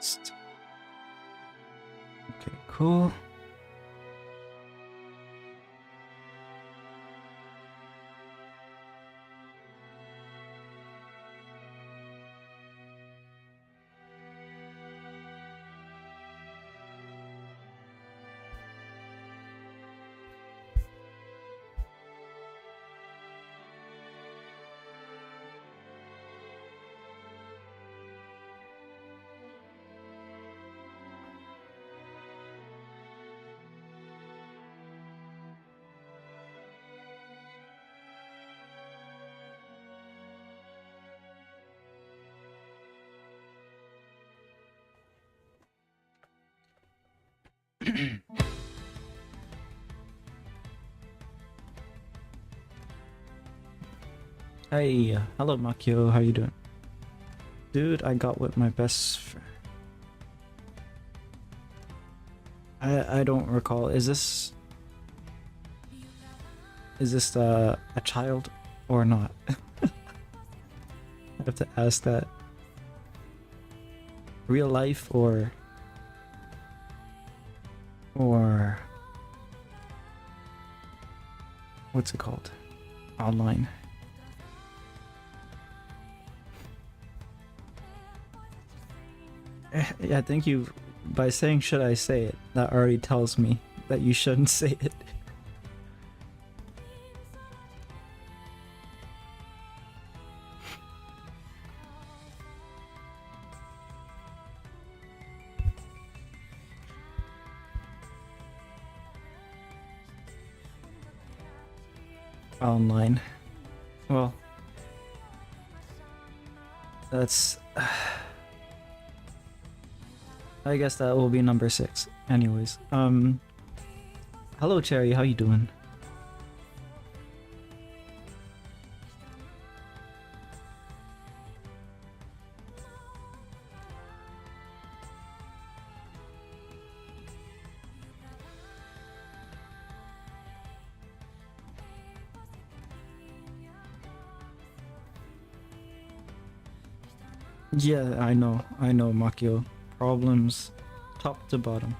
next. Okay, cool. Hey, hello Makio, how you doing? Dude, I got with my best friend. I don't recall. Is this a child or not? I have to ask that. Real life or what's it called? Online. Yeah, thank you. By saying should I say it, that already tells me that you shouldn't say it. Online. Well, that's I guess that will be number 6. Anyways, hello Cherry, how you doing? Yeah, I know, Makio. Problems top to bottom.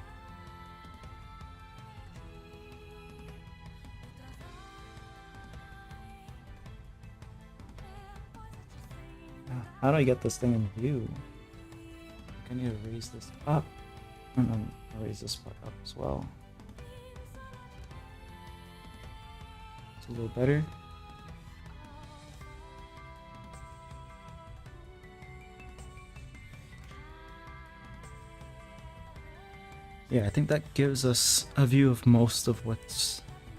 How do I get this thing in view? I need to raise this up and then raise this part up as well. It's a little better. Yeah, I think that gives us a view of most of what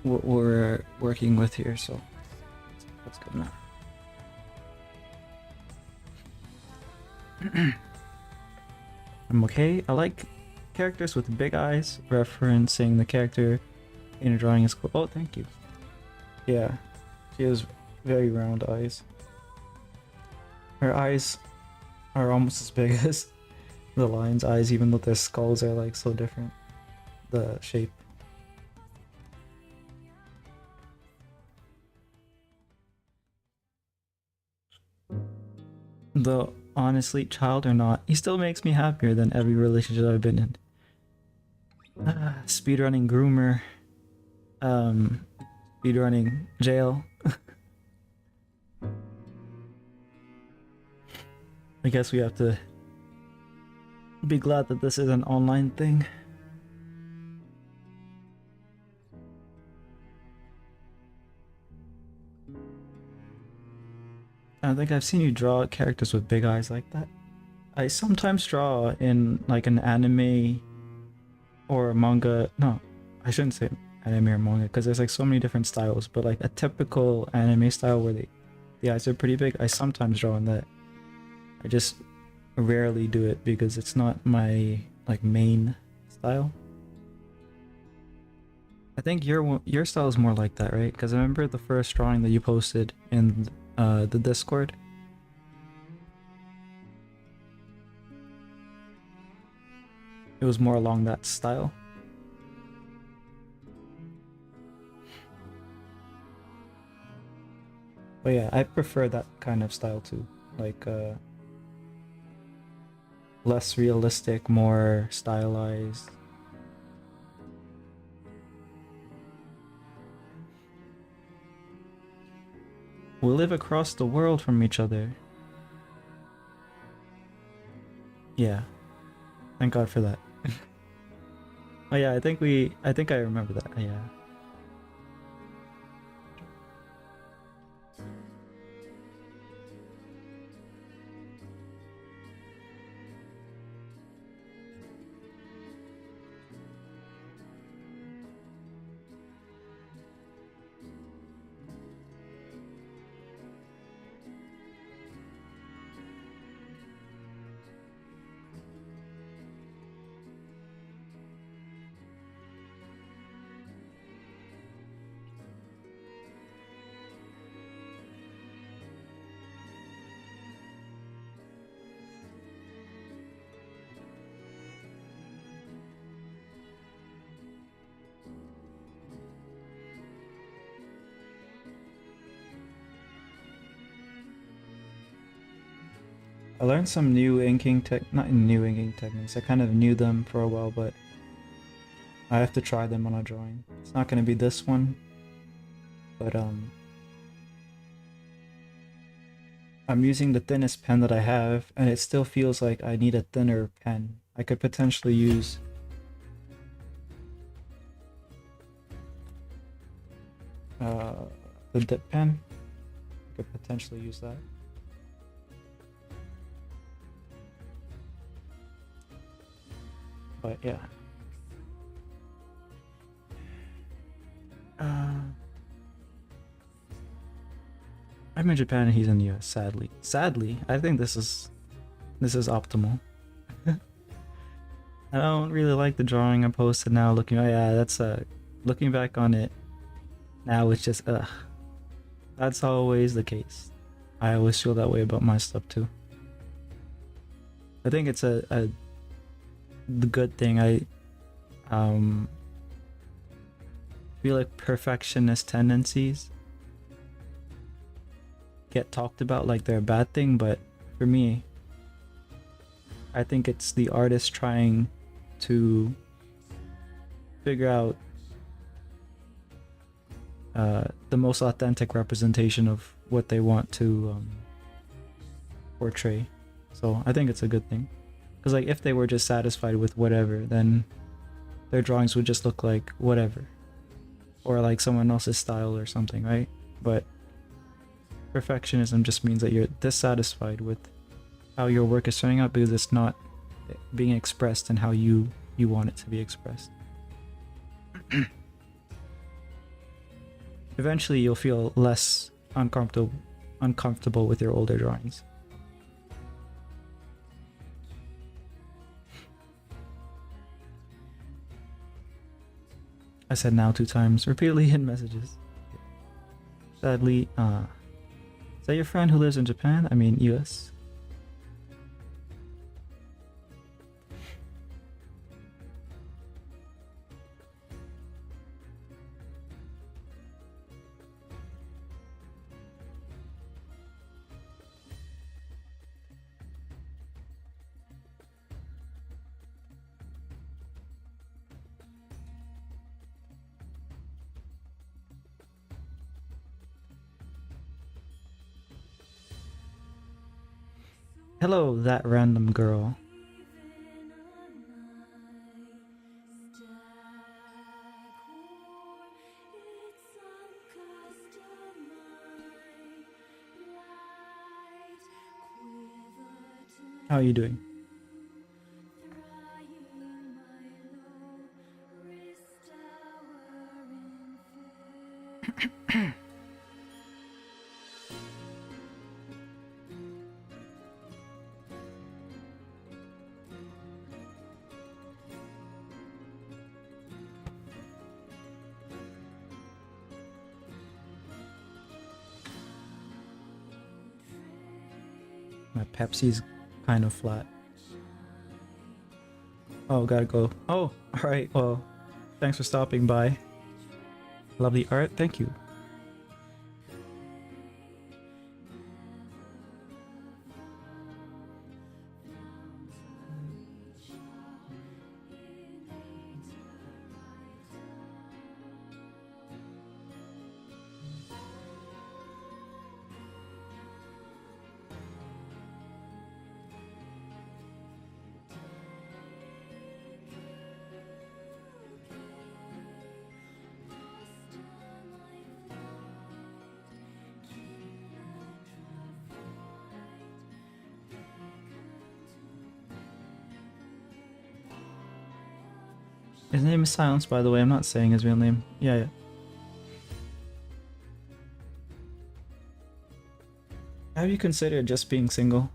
we're working with here, so that's good enough. I'm okay. I like characters with big eyes. Referencing the character in a drawing is cool. Oh, thank you. Yeah, she has very round eyes. Her eyes are almost as big as the lion's eyes, even though their skulls are like so different. The shape. Though, honestly, child or not, he still makes me happier than every relationship I've been in. Speedrunning groomer. Speedrunning jail. I guess we have to be glad that this is an online thing. I think I've seen you draw characters with big eyes like that. I sometimes draw in like an anime or a manga. No, I shouldn't say anime or manga because there's like so many different styles, but like a typical anime style where the eyes are pretty big, I sometimes draw in that. I just rarely do it because it's not my like main style. I think your style is more like that, right? Because I remember the first drawing that you posted in the Discord. It was more along that style. But yeah, I prefer that kind of style too. Like less realistic, more stylized. We live across the world from each other. Yeah, thank God for that. Oh yeah, I think I remember that. Yeah. I learned some new inking not new inking techniques. I kind of knew them for a while, but I have to try them on a drawing. It's not going to be this one, but I'm using the thinnest pen that I have, and it still feels like I need a thinner pen. I could potentially use the dip pen. I could potentially use that. But yeah. I'm in Japan and he's in the US, sadly. Sadly, I think this is optimal. I don't really like the drawing I posted now looking, oh yeah, that's looking back on it now, it's just that's always the case. I always feel that way about my stuff too. I think it's the good thing. I feel like perfectionist tendencies get talked about like they're a bad thing, but for me, I think it's the artist trying to figure out the most authentic representation of what they want to portray. So I think it's a good thing, because like if they were just satisfied with whatever, then their drawings would just look like whatever, or like someone else's style or something, right? But perfectionism just means that you're dissatisfied with how your work is turning out because it's not being expressed in how you want it to be expressed. Eventually you'll feel less uncomfortable with your older drawings. I said now 2 times repeatedly in messages. Sadly, is that your friend who lives in Japan? I mean, US? Hello, that random girl. How are you doing? My Pepsi's kind of flat. Oh, gotta go. Oh, alright, well, thanks for stopping by. Lovely art, thank you. His name is Silence, by the way. I'm not saying his real name. Yeah, yeah. Have you considered just being single?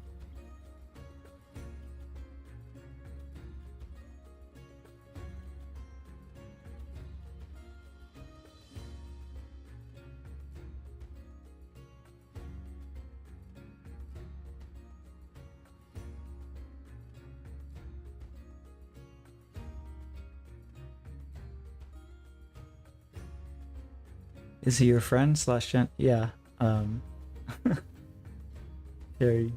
Is he your friend slash gen? Yeah. Um. Harry.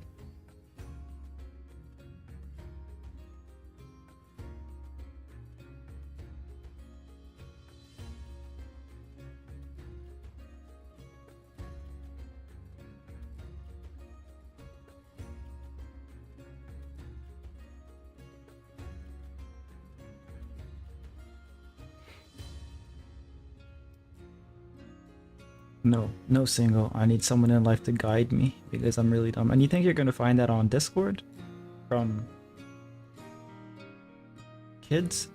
No, no single. I need someone in life to guide me because I'm really dumb. And you think you're gonna find that on Discord from kids?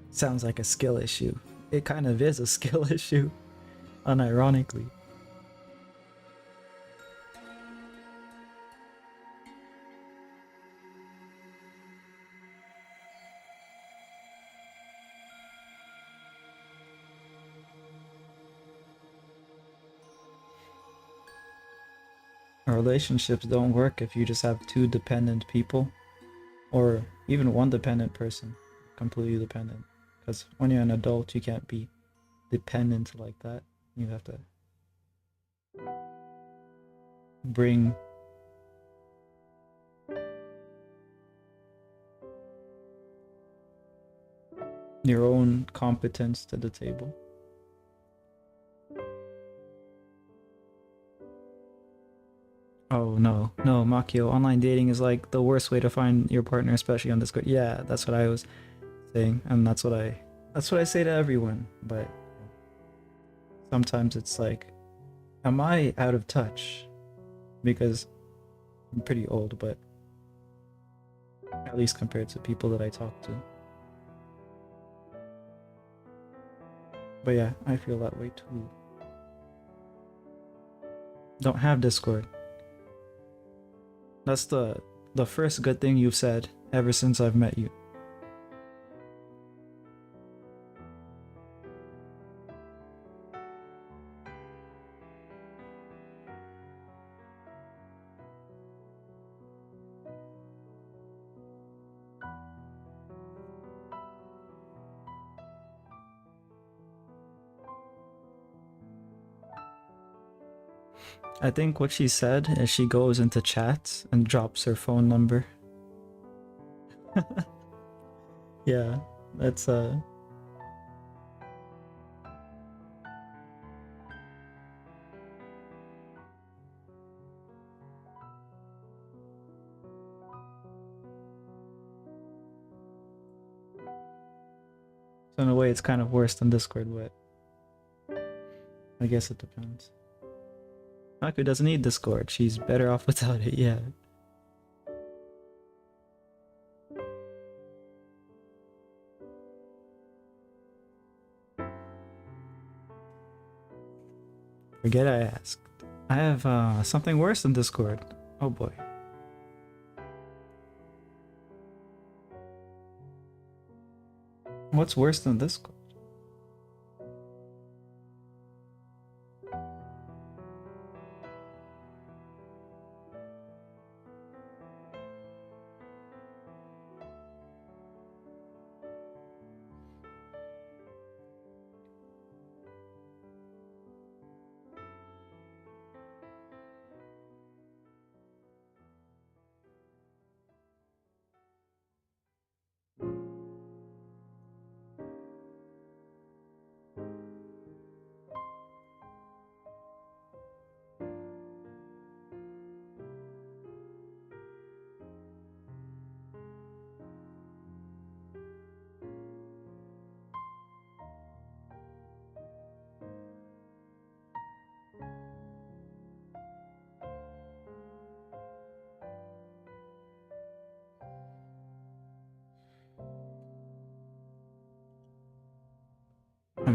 Sounds like a skill issue. It kind of is a skill issue, unironically. Relationships don't work if you just have two dependent people, or even one dependent person, completely dependent. Because when you're an adult, you can't be dependent like that. You have to bring your own competence to the table. Oh no, no, Makio, online dating is like the worst way to find your partner, especially on Discord. Yeah, that's what I was saying, and that's what I say to everyone. But sometimes it's like, am I out of touch? Because I'm pretty old, but at least compared to people that I talk to. But yeah, I feel that way too. Don't have Discord. That's the first good thing you've said ever since I've met you. I think what she said is she goes into chats and drops her phone number. Yeah, that's so in a way it's kind of worse than Discord, but I guess it depends. Haku doesn't need Discord. She's better off without it. Yeah. Forget I asked. I have something worse than Discord. Oh boy. What's worse than Discord?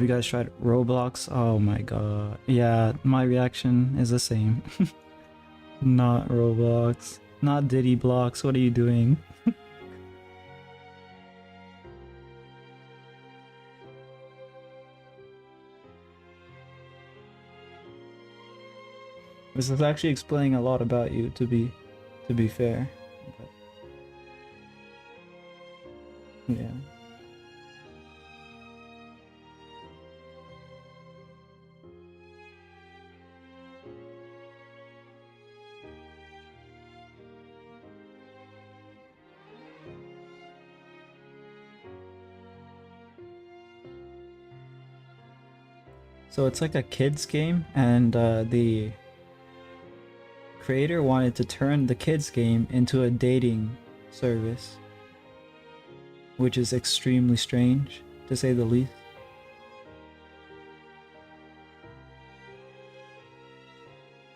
you guys tried Roblox? Oh my god. Yeah, my reaction is the same. Not Roblox. Not Diddy Blocks. What are you doing? This is actually explaining a lot about you, to be fair. But, yeah. So it's like a kids game, and the creator wanted to turn the kids game into a dating service, which is extremely strange, to say the least.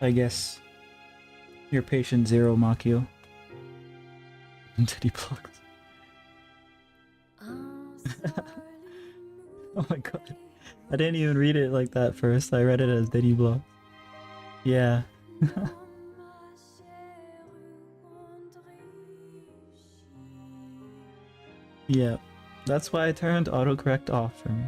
I guess you're patient zero, Makio. Teddy blocks. Oh my god. I didn't even read it like that first. I read it as Diddy Block. Yeah. Yeah. That's why I turned autocorrect off for me.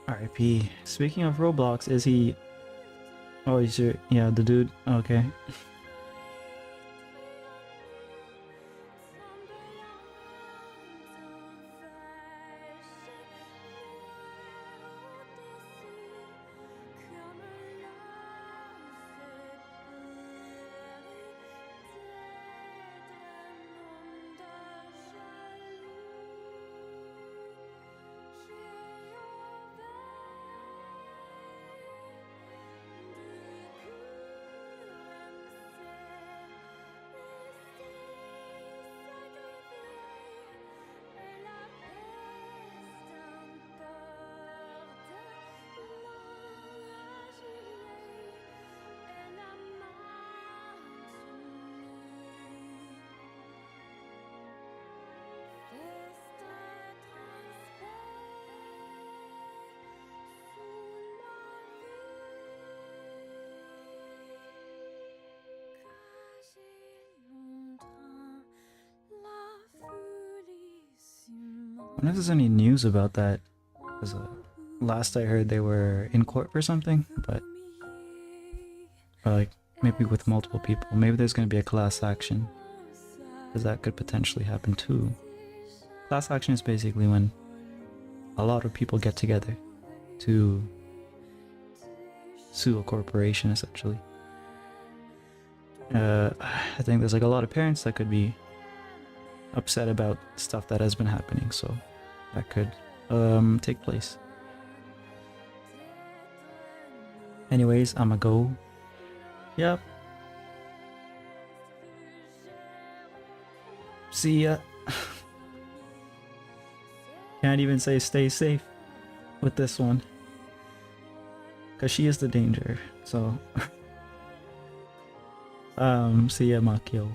RIP. Speaking of Roblox, is he... Oh, he's your... Yeah, the dude. Okay. I wonder if there's any news about that. Because last I heard they were in court for something, but... Or like, maybe with multiple people. Maybe there's going to be a class action. Because that could potentially happen too. Class action is basically when a lot of people get together to sue a corporation, essentially. I think there's like a lot of parents that could be upset about stuff that has been happening, so that could take place. Anyways, I'ma go. Yep. See ya. Can't even say stay safe with this one. Cause she is the danger, so see ya, Makio.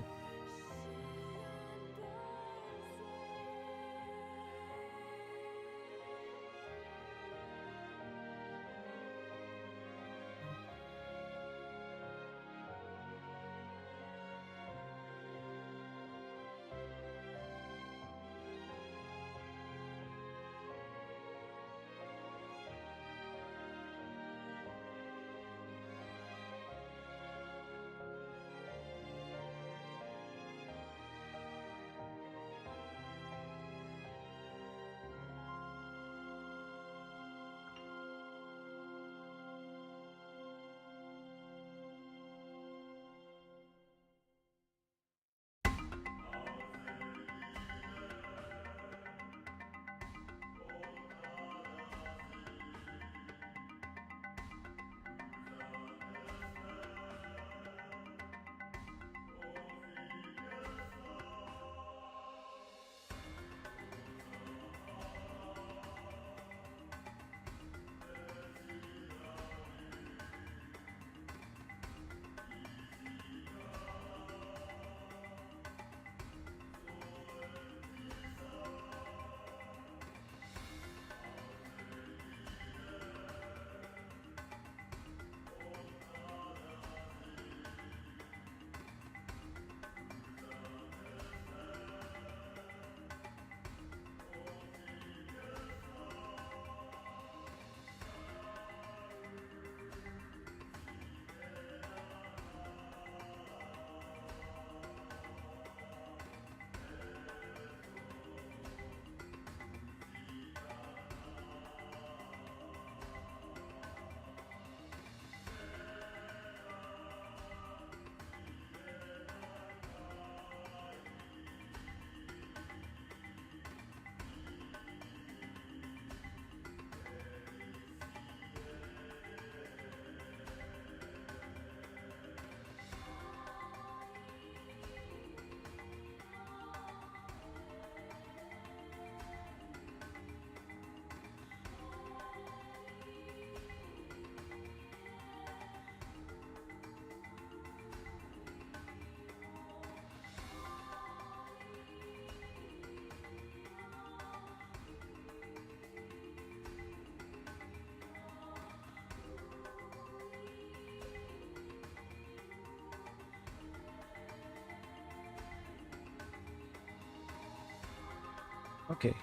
Okay.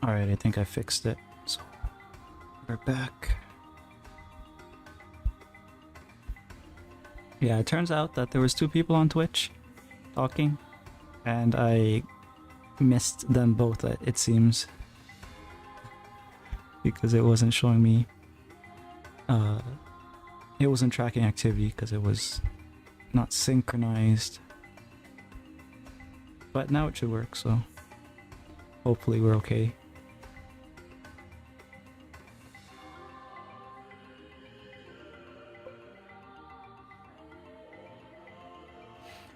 Alright, I think I fixed it. So, we're back. Yeah, it turns out that there was 2 people on Twitch talking, and I missed them both, it seems. Because it wasn't showing me... it wasn't tracking activity because it was not synchronized. But now it should work, so hopefully we're okay.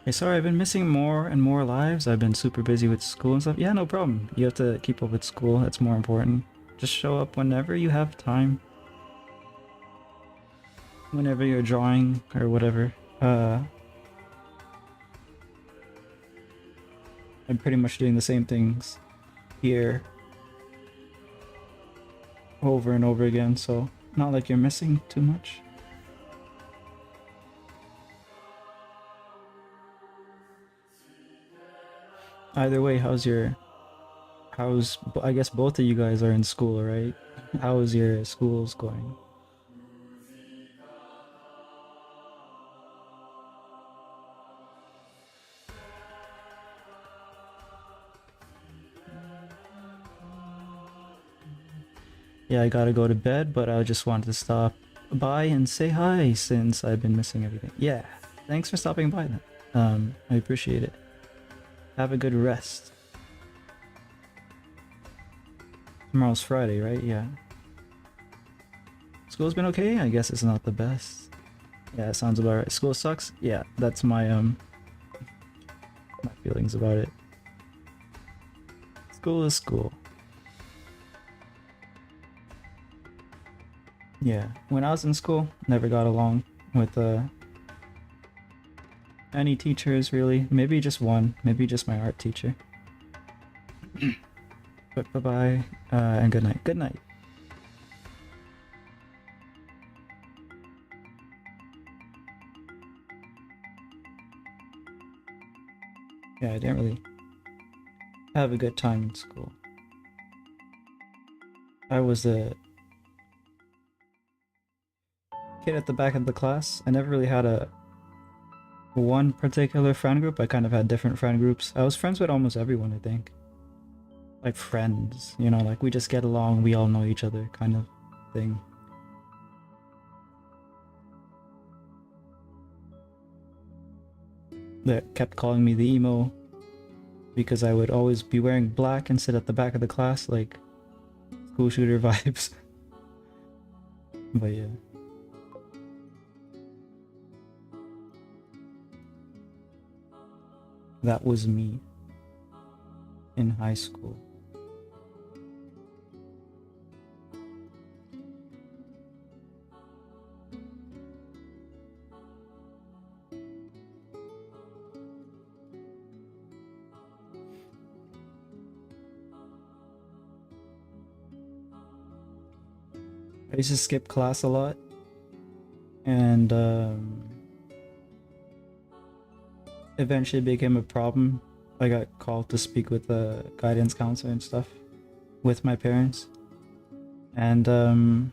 Hey, sorry, I've been missing more and more lives. I've been super busy with school and stuff. Yeah, no problem. You have to keep up with school. That's more important. Just show up whenever you have time. Whenever you're drawing or whatever. I'm pretty much doing the same things here over and over again, so not like you're missing too much. Either way, I guess both of you guys are in school, right? How's your schools going? Yeah, I gotta go to bed, but I just wanted to stop by and say hi since I've been missing everything. Yeah, thanks for stopping by then. I appreciate it. Have a good rest. Tomorrow's Friday, right? Yeah. School's been okay? I guess it's not the best. Yeah, it sounds about right. School sucks? Yeah, that's my feelings about it. School is school. Yeah, when I was in school, never got along with any teachers really. Maybe just one. Maybe just my art teacher. But bye-bye, and good night. Good night. Yeah, I didn't really have a good time in school. I was a kid at the back of the class. I never really had one particular friend group. I kind of had different friend groups. I was friends with almost everyone, I think. Like friends, you know, like we just get along, we all know each other kind of thing. That kept calling me the emo because I would always be wearing black and sit at the back of the class, like school shooter vibes. But yeah. That was me in high school. I used to skip class a lot, and eventually it became a problem. I got called to speak with the guidance counselor and stuff with my parents, and the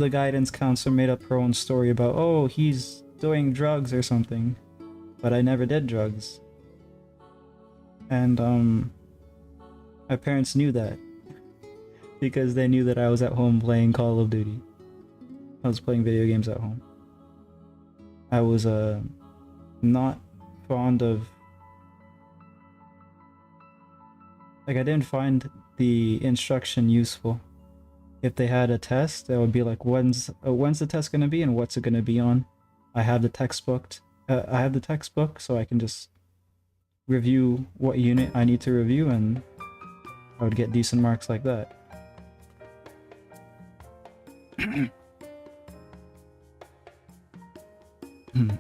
guidance counselor made up her own story about, oh, he's doing drugs or something, but I never did drugs. And my parents knew that because they knew that I was at home playing Call of Duty. I was playing video games at home. I was not fond of, like, I didn't find the instruction useful. If they had a test, that would be like, when's the test gonna be and what's it gonna be on? I have the textbook. I have the textbook, so I can just review what unit I need to review, and I would get decent marks like that.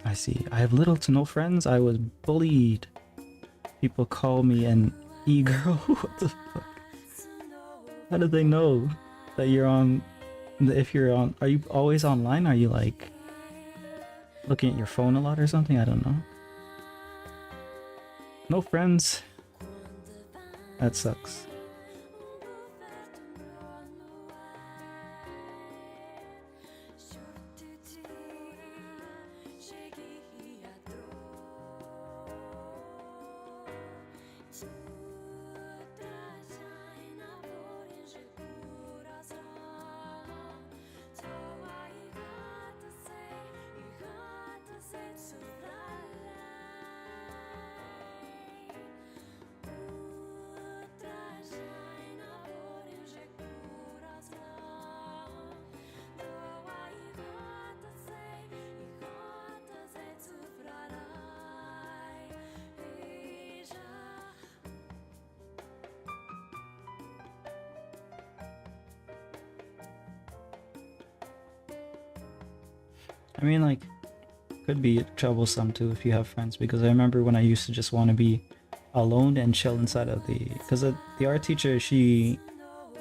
I see. I have little to no friends. I was bullied. People call me an e-girl. What the fuck? How do they know that you're on? If you're on, are you always online? Are you like looking at your phone a lot or something? I don't know. No friends. That sucks. I mean, like, could be troublesome too if you have friends, because I remember when I used to just want to be alone and chill inside of because the art teacher,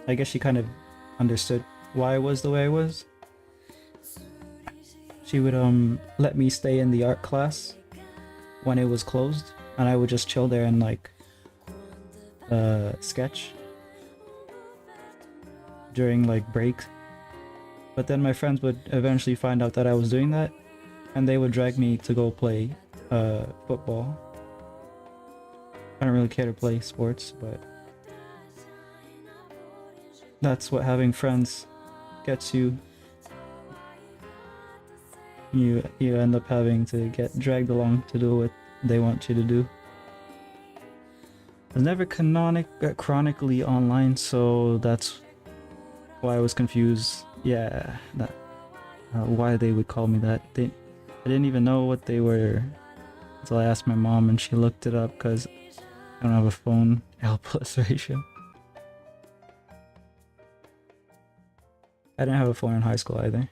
I guess she kind of understood why I was the way I was. She would let me stay in the art class when it was closed, and I would just chill there and like sketch during like breaks. But then my friends would eventually find out that I was doing that, and they would drag me to go play football. I don't really care to play sports, but that's what having friends gets you. You end up having to get dragged along to do what they want you to do. I was never chronically online, so that's why I was confused. Yeah, that why they would call me that. I didn't even know what they were until I asked my mom, and she looked it up because I don't have a phone. L plus ratio. I didn't have a phone in high school either.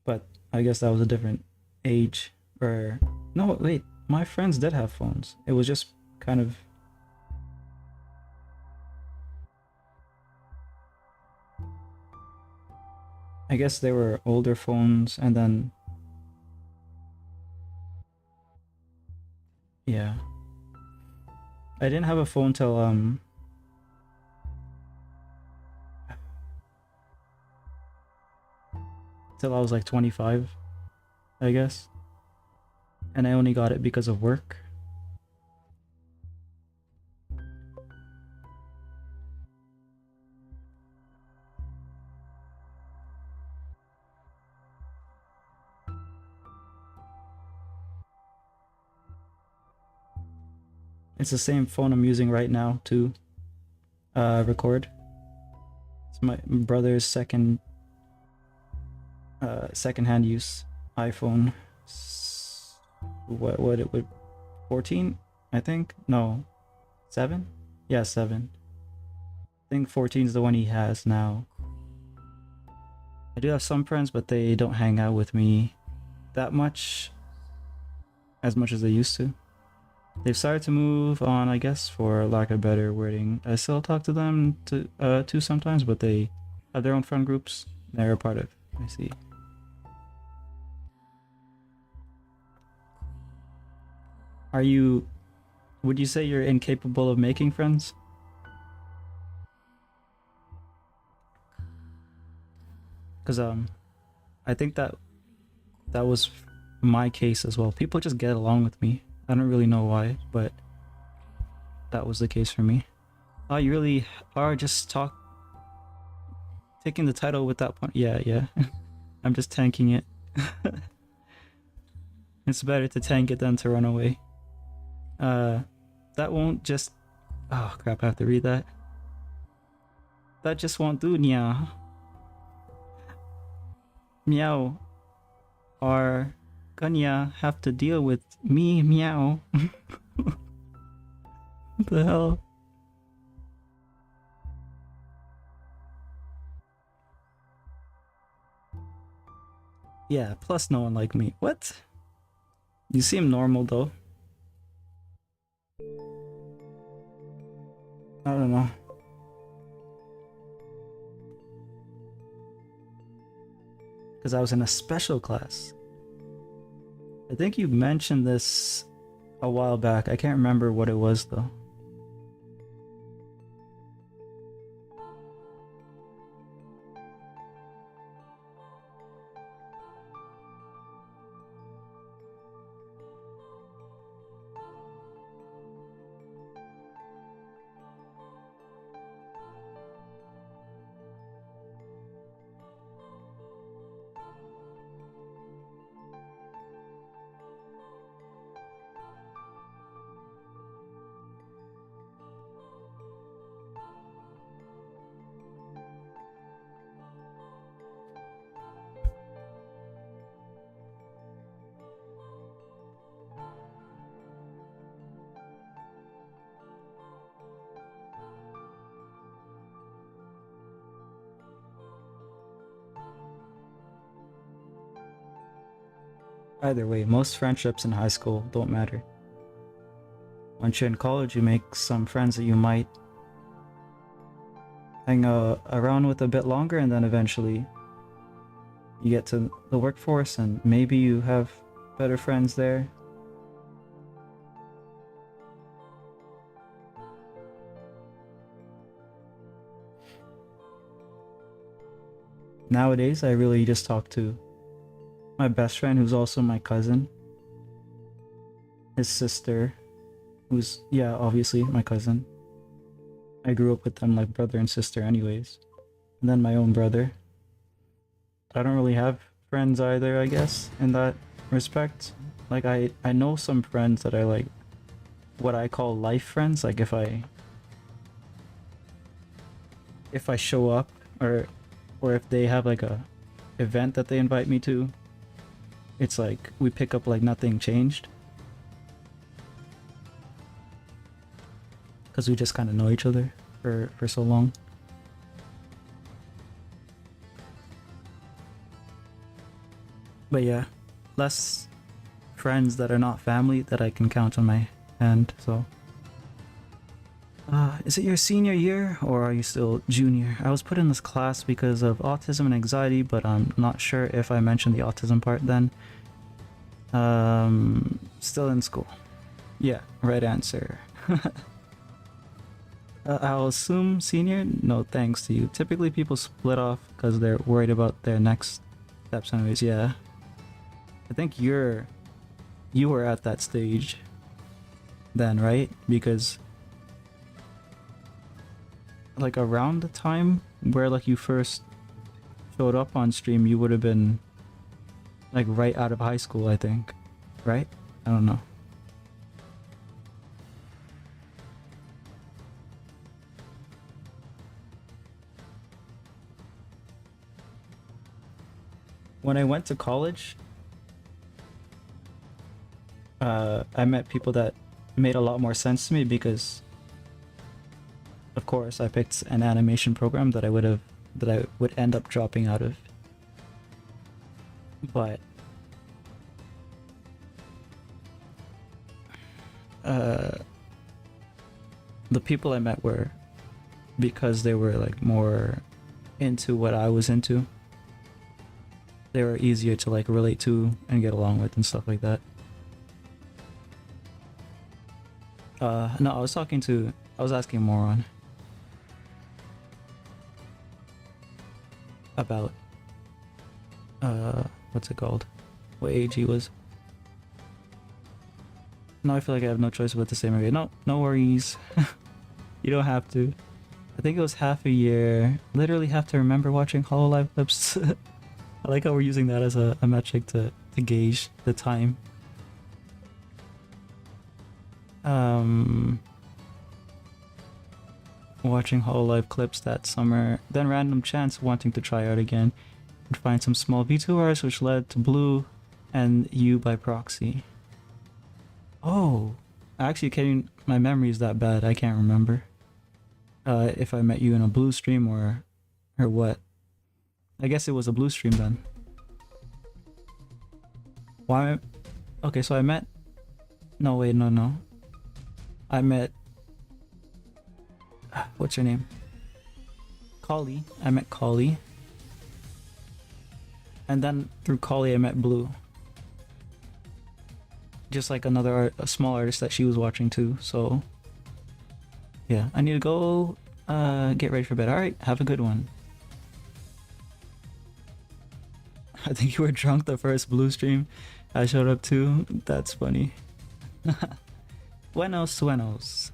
But I guess that was a different age. Or no, wait, my friends did have phones. It was just kind of I guess they were older phones, and then yeah. I didn't have a phone till I was like 25, I guess. And I only got it because of work. It's the same phone I'm using right now to record. It's my brother's second-hand use iPhone. What it would 14? I think no, 7. Yeah, 7. I think 14 is the one he has now. I do have some friends, but they don't hang out with me that much, as much as they used to. They've started to move on, I guess, for lack of better wording. I still talk to them too sometimes, but they have their own friend groups they're a part of. I see. Would you say you're incapable of making friends? Because I think that was my case as well. People just get along with me. I don't really know why, but that was the case for me. Oh, you really are just taking the title with that point. Yeah. I'm just tanking it. It's better to tank it than to run away. That won't just... Oh crap, I have to read that. That just won't do, nya. Meow. Or gonna have to deal with me, meow. What the hell? Yeah, plus no one like me. What? You seem normal though. I don't know. Because I was in a special class. I think you mentioned this a while back. I can't remember what it was though. Either way, most friendships in high school don't matter. Once you're in college, you make some friends that you might hang around with a bit longer, and then eventually you get to the workforce and maybe you have better friends there. Nowadays, I really just talk to my best friend, who's also my cousin, his sister, who's, yeah, obviously my cousin. I grew up with them like brother and sister, anyways. And then my own brother. I don't really have friends either, I guess, in that respect. Like, I know some friends that are like what I call life friends. Like, if I show up, or if they have like a event that they invite me to, it's like we pick up like nothing changed, because we just kind of know each other for so long. But yeah, less friends that are not family that I can count on my hand. So is it your senior year or are you still junior? I was put in this class because of autism and anxiety, but I'm not sure if I mentioned the autism part then. Still in school. Yeah, right answer. I'll assume senior? No thanks to you. Typically people split off because they're worried about their next steps anyways, yeah. I think you were at that stage then, right? Because like around the time where like you first showed up on stream, you would have been like right out of high school, I think. Right? I don't know. When I went to college, I met people that made a lot more sense to me because of course I picked an animation program that I would end up dropping out of. But the people I met were because they were like more into what I was into. They were easier to like relate to and get along with and stuff like that. No, I was asking Moron about what's it called? What age he was. No, I feel like I have no choice but to say maybe. No, no worries. You don't have to. I think it was half a year. Literally have to remember watching Hololive clips. I like how we're using that as a metric to gauge the time. Watching Hololive clips that summer, then random chance wanting to try out again, and find some small VTubers which led to Blue and you by proxy. Oh, actually, getting my memory is that bad. I can't remember if I met you in a Blue stream or what. I guess it was a Blue stream then. Why? Okay, so I met. No, wait, no. I met. What's your name? Kali. I met Kali. And then through Kali, I met Blue. Just like a small artist that she was watching too. So yeah, I need to go get ready for bed. All right, have a good one. I think you were drunk the first Blue stream I showed up to. That's funny. Buenos.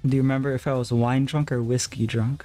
Do you remember if I was wine drunk or whiskey drunk?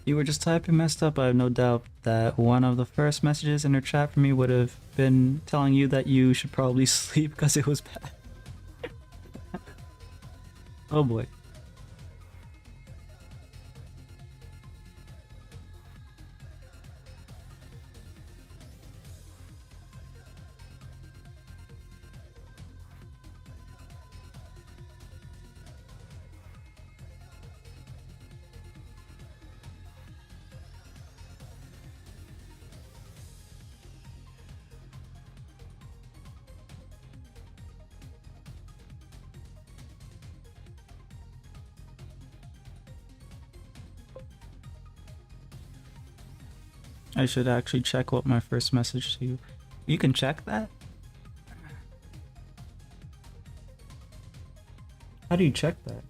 You were just typing messed up. I have no doubt that one of the first messages in her chat for me would have been telling you that you should probably sleep because it was bad. Oh boy. I should actually check what my first message to you. You can check that? How do you check that?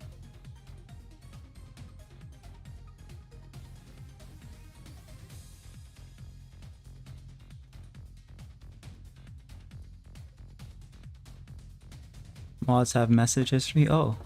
Mods have message history? Oh.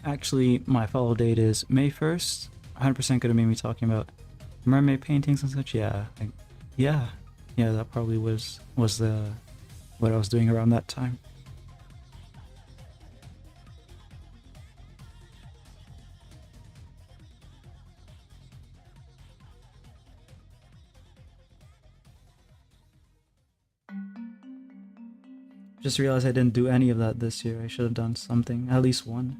Actually, my follow date is May 1st. 100% gonna be me talking about mermaid paintings and such. Yeah. Yeah. Yeah, that probably was the what I was doing around that time. Just realized I didn't do any of that this year. I should have done something, at least one.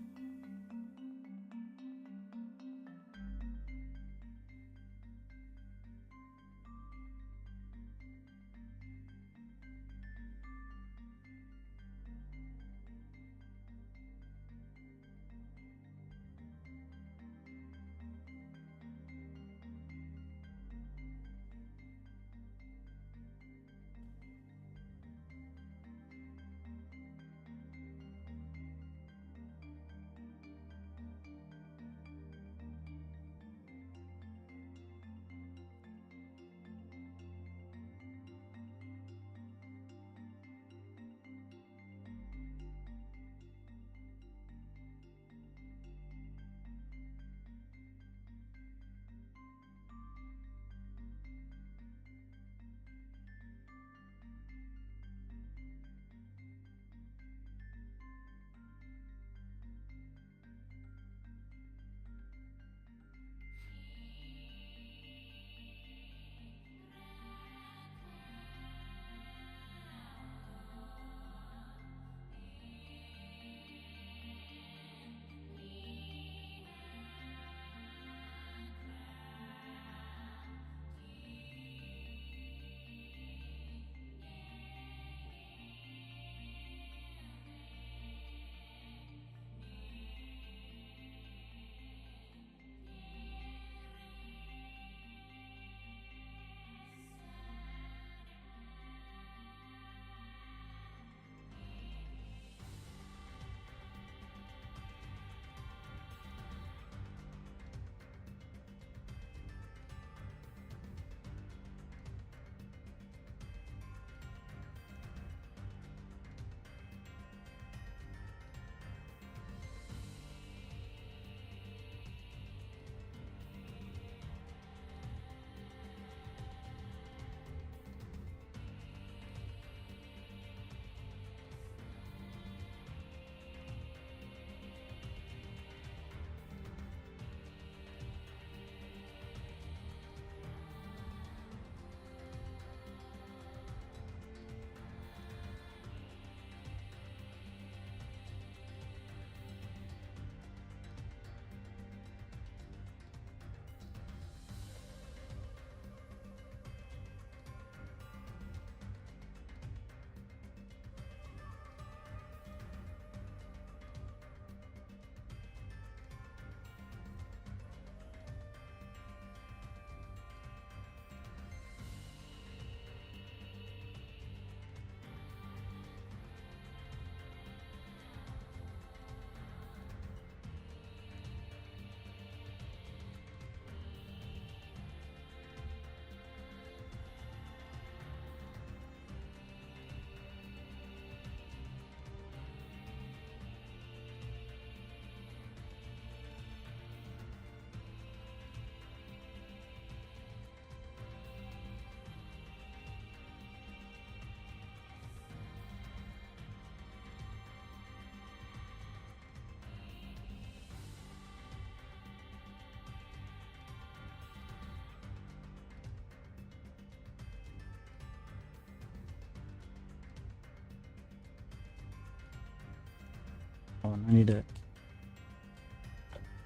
Hold on, I need to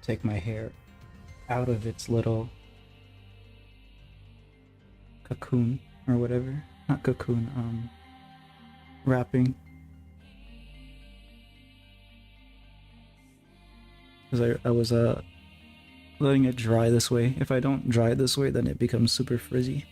take my hair out of its little cocoon or whatever. Not cocoon, wrapping. Because I was letting it dry this way. If I don't dry it this way, then it becomes super frizzy.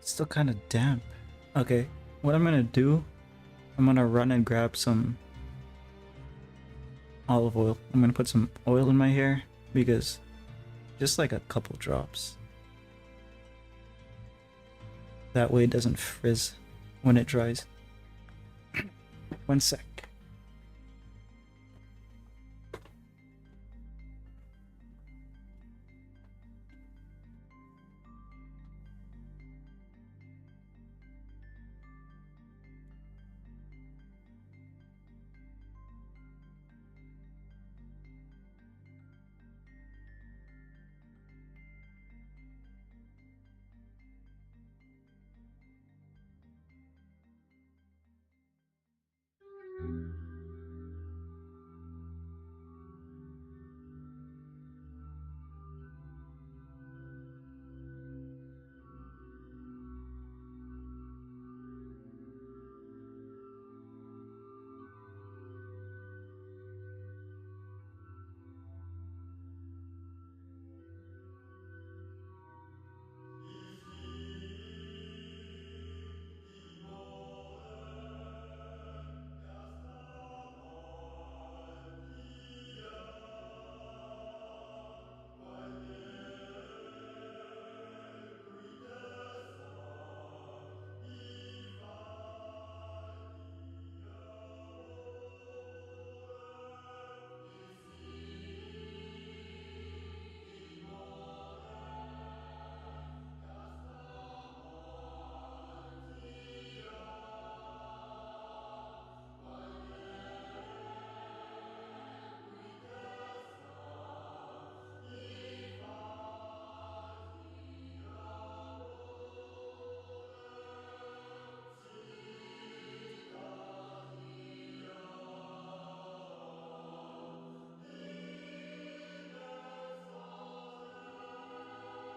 It's still kind of damp. Okay, what I'm gonna do, I'm gonna run and grab some olive oil. I'm gonna put some oil in my hair because just like a couple drops. That way it doesn't frizz when it dries. 1 sec.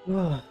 Ugh.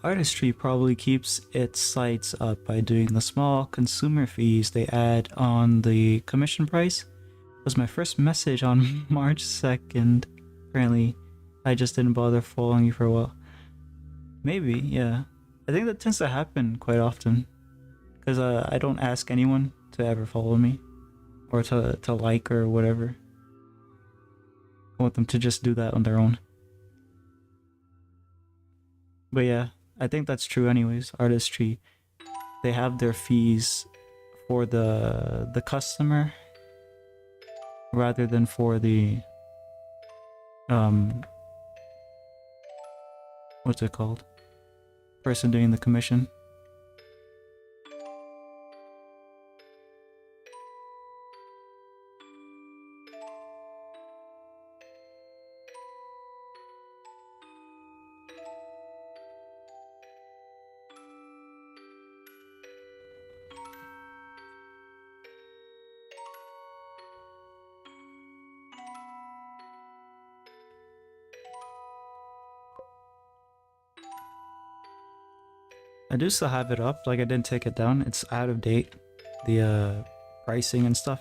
Artistry probably keeps its sites up by doing the small consumer fees they add on the commission price. Was my first message on March 2nd. Apparently, I just didn't bother following you for a while. Maybe, yeah. I think that tends to happen quite often. Because I don't ask anyone to ever follow me. Or to like or whatever. I want them to just do that on their own. But yeah, I think that's true anyways. Artistry, they have their fees for the customer rather than for the what's it called? person doing the commission. I do still have it up, like I didn't take it down. It's out of date. The pricing and stuff.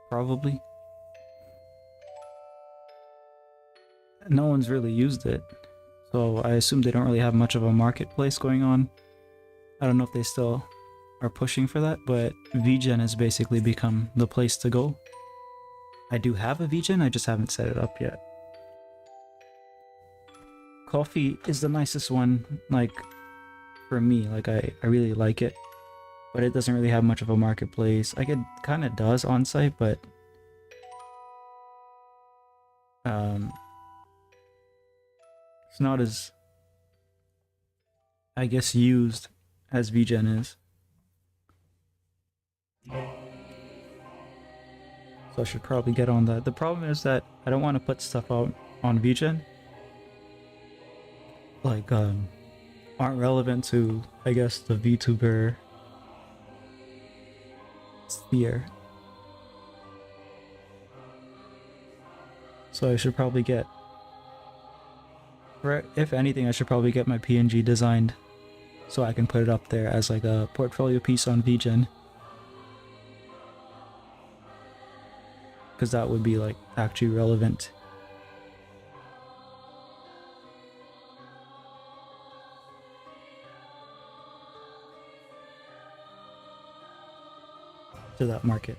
Probably. No one's really used it. So I assume they don't really have much of a marketplace going on. I don't know if they still are pushing for that, but VGen has basically become the place to go. I do have a VGen, I just haven't set it up yet. Coffee is the nicest one, like, for me. Like, I really like it. But it doesn't really have much of a marketplace. Like, it kind of does on site, but it's not as, I guess, used as VGen is. So I should probably get on that. The problem is that I don't want to put stuff out on VGen. Like, aren't relevant to, I guess, the VTuber sphere. So I should probably get, if anything, I should probably get my PNG designed so I can put it up there as like a portfolio piece on VGen. Because that would be like actually relevant. To that market.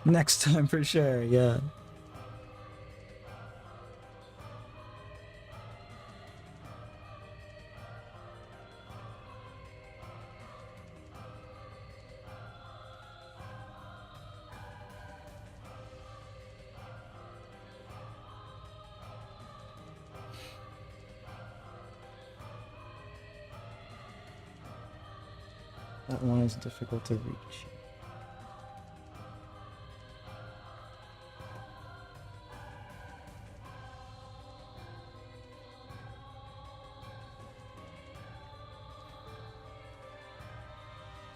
Next time for sure, yeah. That one is difficult to reach.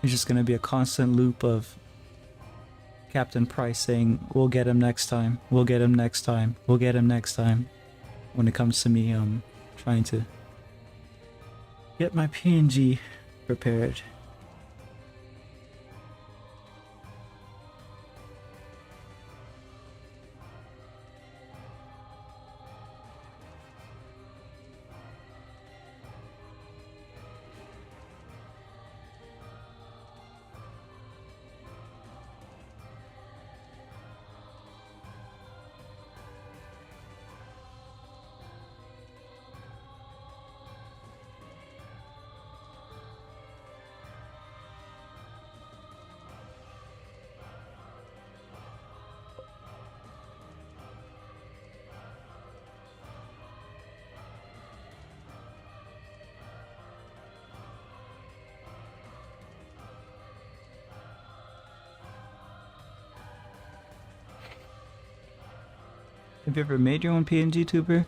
It's just gonna be a constant loop of Captain Price saying, "We'll get him next time. We'll get him next time. We'll get him next time." When it comes to me, trying to get my PNG prepared. Have you ever made your own PNG tuber?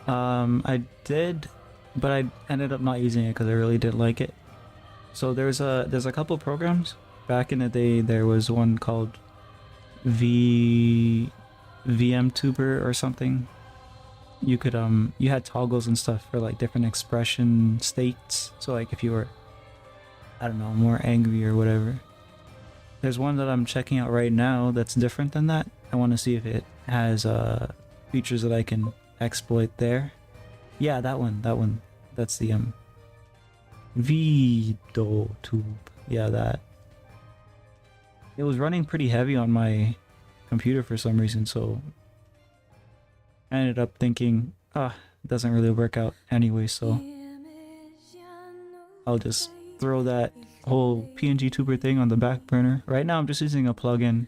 I did, but I ended up not using it because I really didn't like it. So there's a couple programs. Back in the day, there was one called VMtuber or something. You could you had toggles and stuff for like different expression states. So like if you were, I don't know, more angry or whatever. There's one that I'm checking out right now that's different than that. I want to see if it has features that I can exploit there. Yeah, that one. That's the VDoTube. Yeah, that. It was running pretty heavy on my computer for some reason, so I ended up thinking, it doesn't really work out anyway, so I'll just throw that whole PNG tuber thing on the back burner. Right now I'm just using a plugin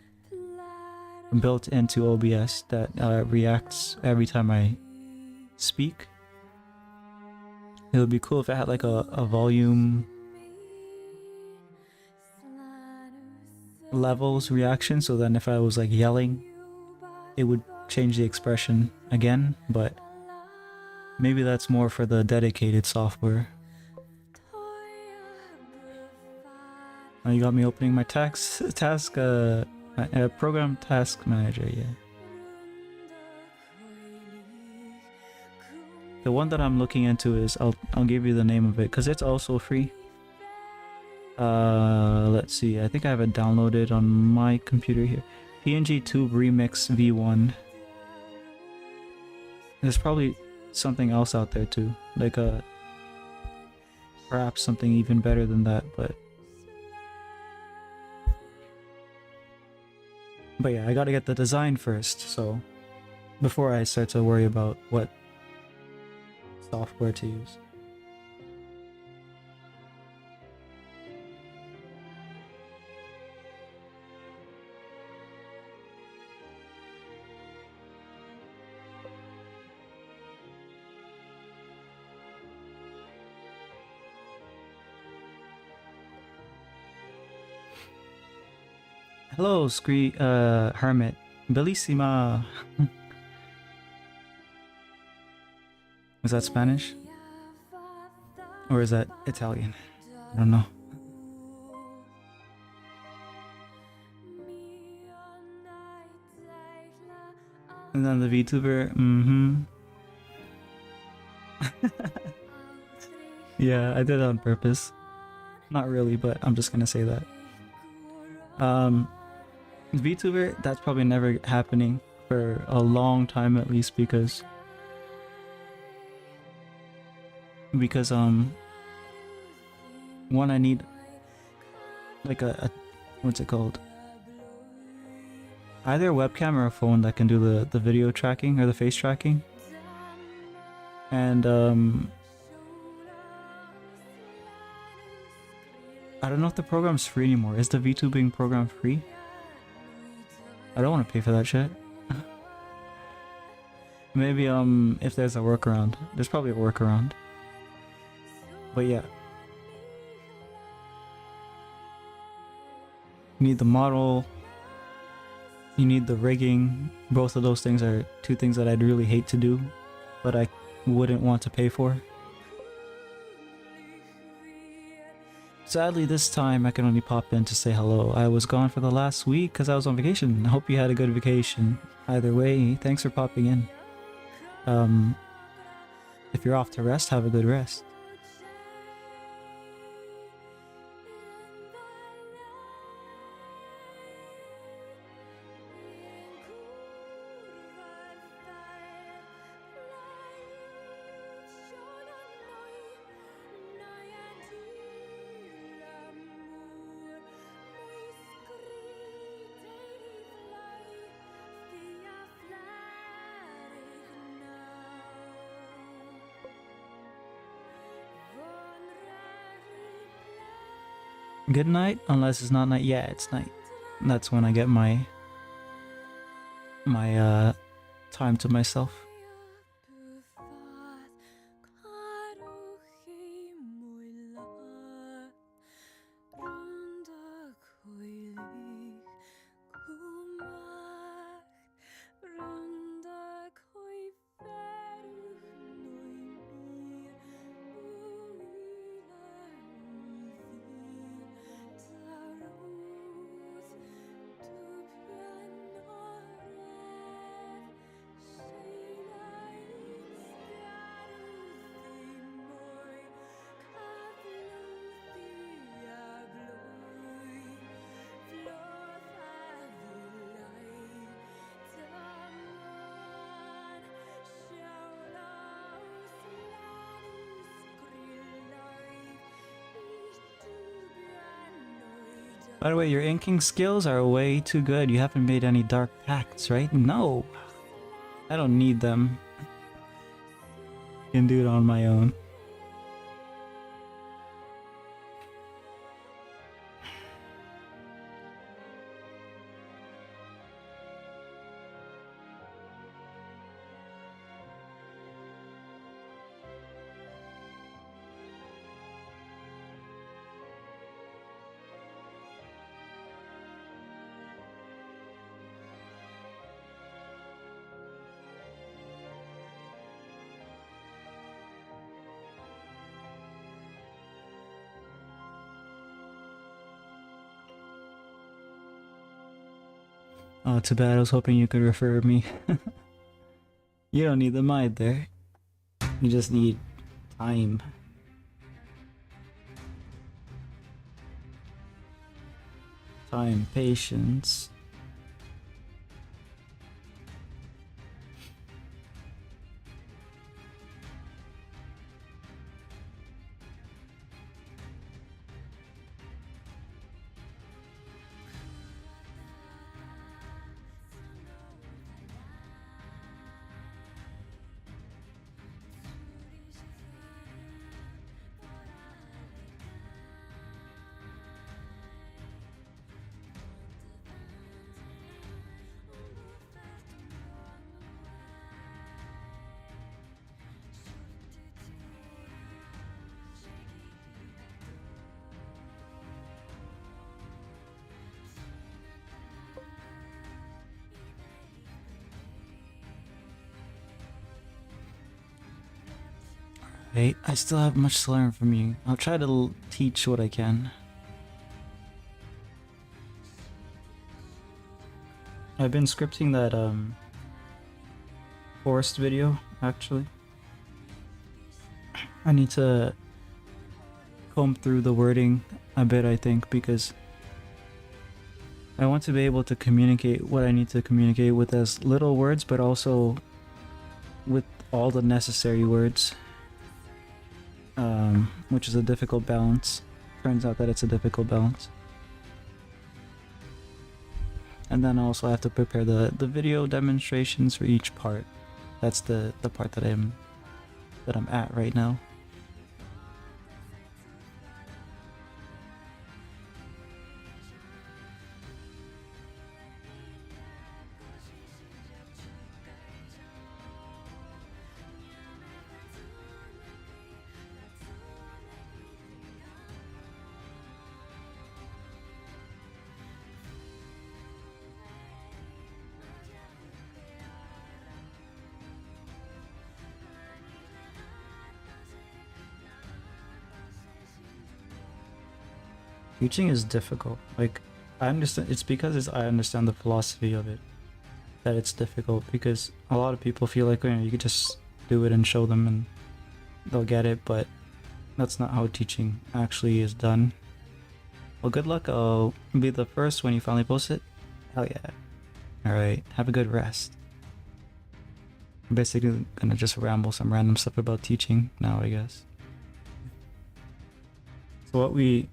built into OBS that reacts every time I speak. It would be cool if it had like a volume levels reaction, so then if I was like yelling, it would change the expression again, but maybe that's more for the dedicated software. Oh, you got me opening my program task manager, yeah. The one that I'm looking into is, I'll give you the name of it, because it's also free. Let's see, I think I have it downloaded on my computer here. PNG Tube Remix V1. There's probably something else out there too, like perhaps something even better than that, but yeah, I gotta get the design first, so before I start to worry about what software to use. Hello, Hermit. Bellissima. Is that Spanish? Or is that Italian? I don't know. And then the VTuber, yeah, I did it on purpose. Not really, but I'm just gonna say that. VTuber, that's probably never happening for a long time at least, because one, I need like a what's it called? Either a webcam or a phone that can do the video tracking or the face tracking. And I don't know if the program's free anymore. Is the VTubing program free? I don't want to pay for that shit. Maybe if there's a workaround. There's probably a workaround. But yeah. You need the model. You need the rigging. Both of those things are two things that I'd really hate to do, but I wouldn't want to pay for. Sadly, this time I can only pop in to say hello. I was gone for the last week because I was on vacation. I hope you had a good vacation. Either way, thanks for popping in. If you're off to rest, have a good rest. Good night, unless it's not night. Yeah, it's night. That's when I get my time to myself. By the way, your inking skills are way too good. You haven't made any dark pacts, right? No. I don't need them. I can do it on my own. Oh, too bad. I was hoping you could refer me. You don't need the mind there. You just need time. Time, patience. Hey, I still have much to learn from you. I'll try to teach what I can. I've been scripting that forest video actually. I need to comb through the wording a bit, I think, because I want to be able to communicate what I need to communicate with as little words, but also with all the necessary words, which is a difficult balance. Turns out that it's a difficult balance. And then also I have to prepare the video demonstrations for each part. That's the part that I'm at right now. Teaching is difficult. Like, I understand, it's because I understand the philosophy of it that it's difficult, because a lot of people feel like, you know, you could just do it and show them and they'll get it, but that's not how teaching actually is done. Well, good luck. I'll be the first when you finally post it. Hell yeah. Alright, have a good rest. I'm basically gonna just ramble some random stuff about teaching now, I guess. So what we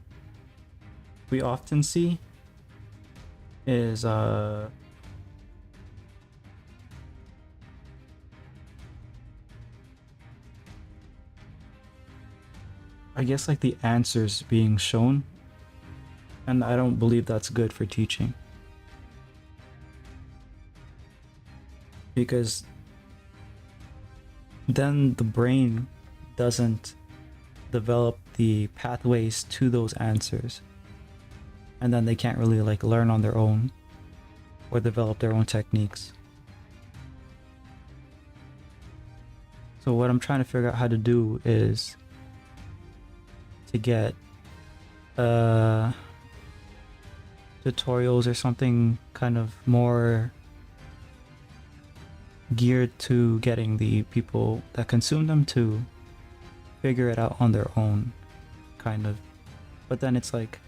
often see is I guess like the answers being shown, and I don't believe that's good for teaching, because then the brain doesn't develop the pathways to those answers, and then they can't really like learn on their own or develop their own techniques. So what I'm trying to figure out how to do is to get tutorials or something kind of more geared to getting the people that consume them to figure it out on their own, kind of. But then it's like,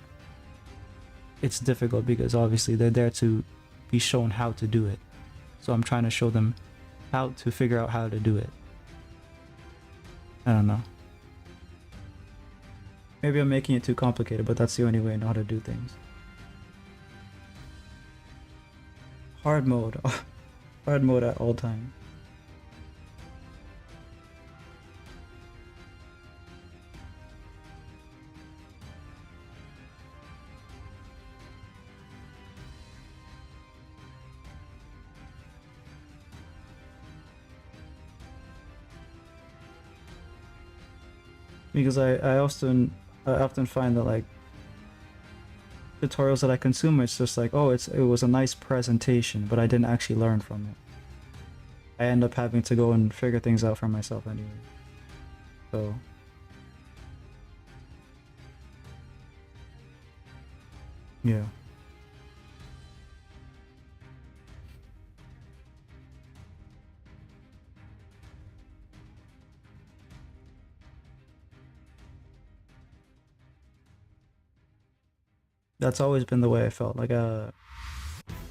it's difficult because obviously they're there to be shown how to do it. So I'm trying to show them how to figure out how to do it. I don't know. Maybe I'm making it too complicated, but that's the only way I know how to do things. Hard mode. Hard mode at all times. Because I often find that like tutorials that I consume, it's just like, oh, it was a nice presentation, but I didn't actually learn from it. I end up having to go and figure things out for myself anyway. So yeah. That's always been the way I felt. Like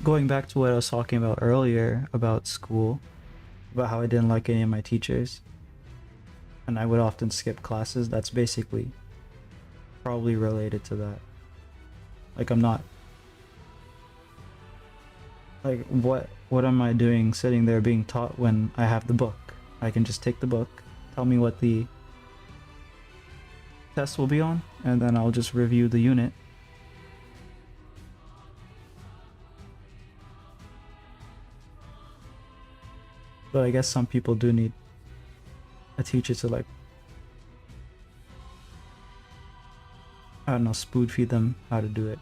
going back to what I was talking about earlier about school, about how I didn't like any of my teachers, and I would often skip classes. That's basically probably related to that. Like I'm not like what am I doing sitting there being taught when I have the book? I can just take the book, tell me what the test will be on, and then I'll just review the unit. But I guess some people do need a teacher to like, I don't know, spoon feed them how to do it.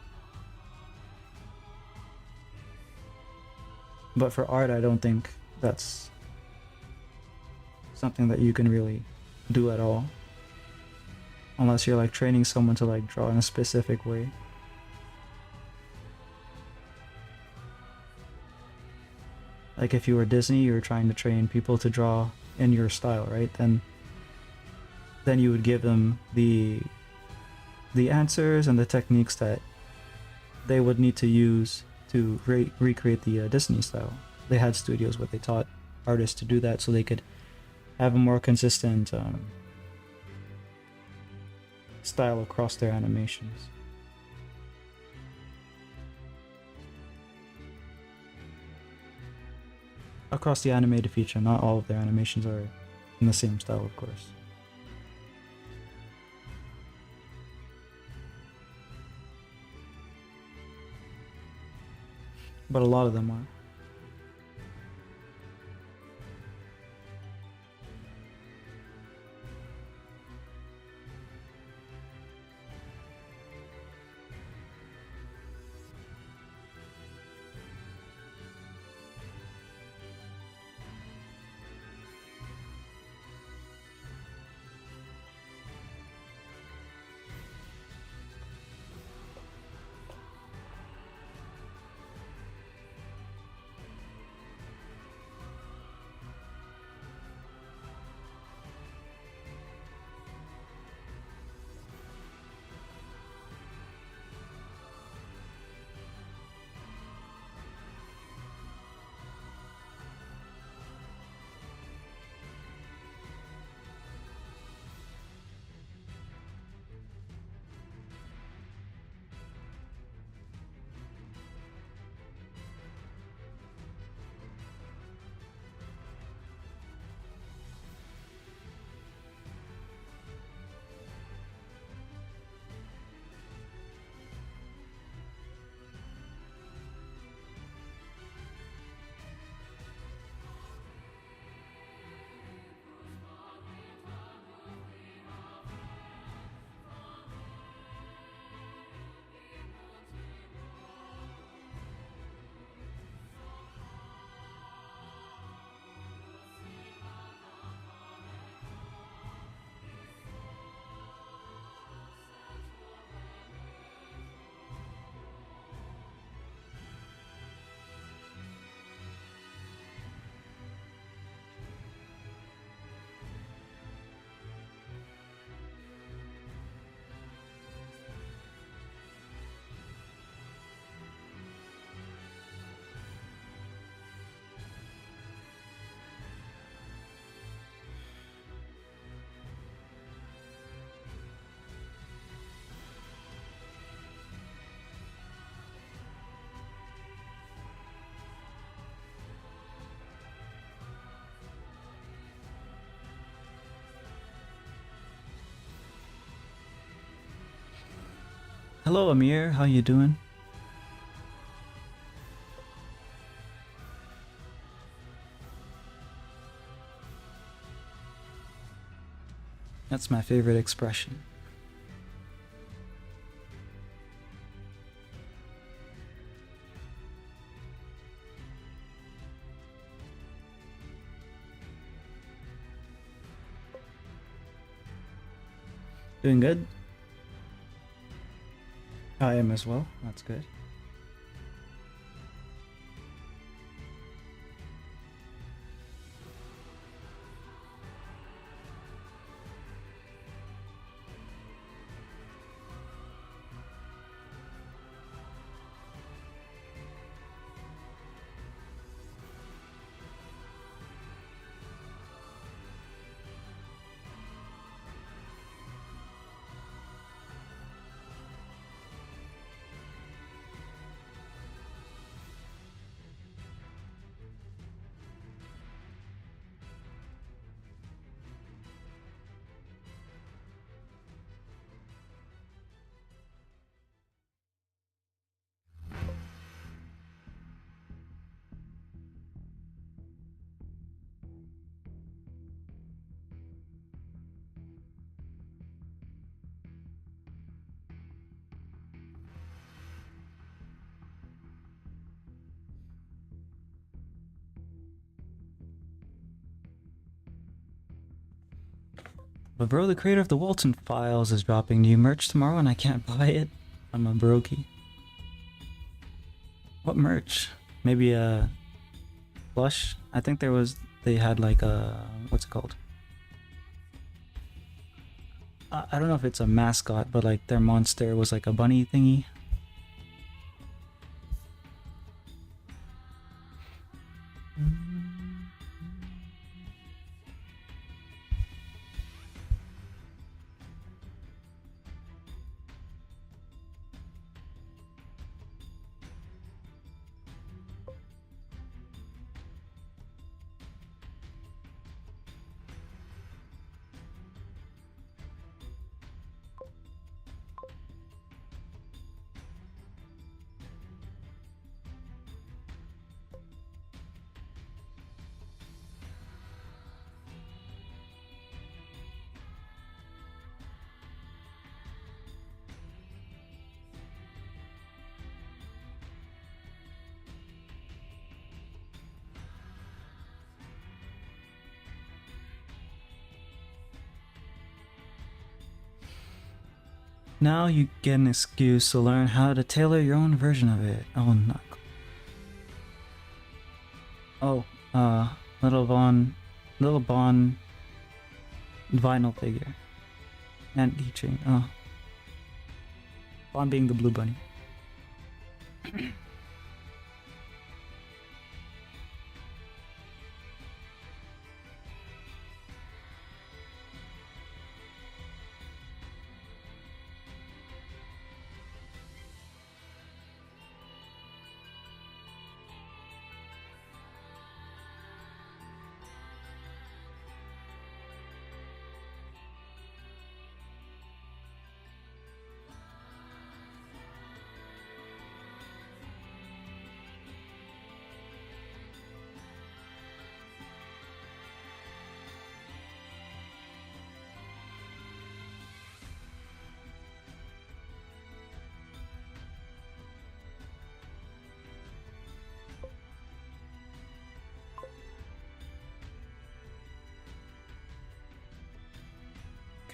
But for art, I don't think that's something that you can really do at all. Unless you're like training someone to like draw in a specific way. Like if you were Disney, you were trying to train people to draw in your style, right? Then you would give them the answers and the techniques that they would need to use to recreate the Disney style. They had studios where they taught artists to do that so they could have a more consistent style across their animations. Across the animated feature, not all of their animations are in the same style, of course. But a lot of them are. Hello Amir, how you doing? That's my favorite expression. Doing good? I am as well. That's good. But bro, the creator of the Walton Files is dropping new merch tomorrow and I can't buy it. I'm a brokey. What merch? Maybe a plush? I think they had like a, what's it called? I don't know if it's a mascot, but like their monster was like a bunny thingy. Now you get an excuse to learn how to tailor your own version of it. Oh, not. Oh, Little Bon vinyl figure. And keychain. Oh. Bon being the blue bunny.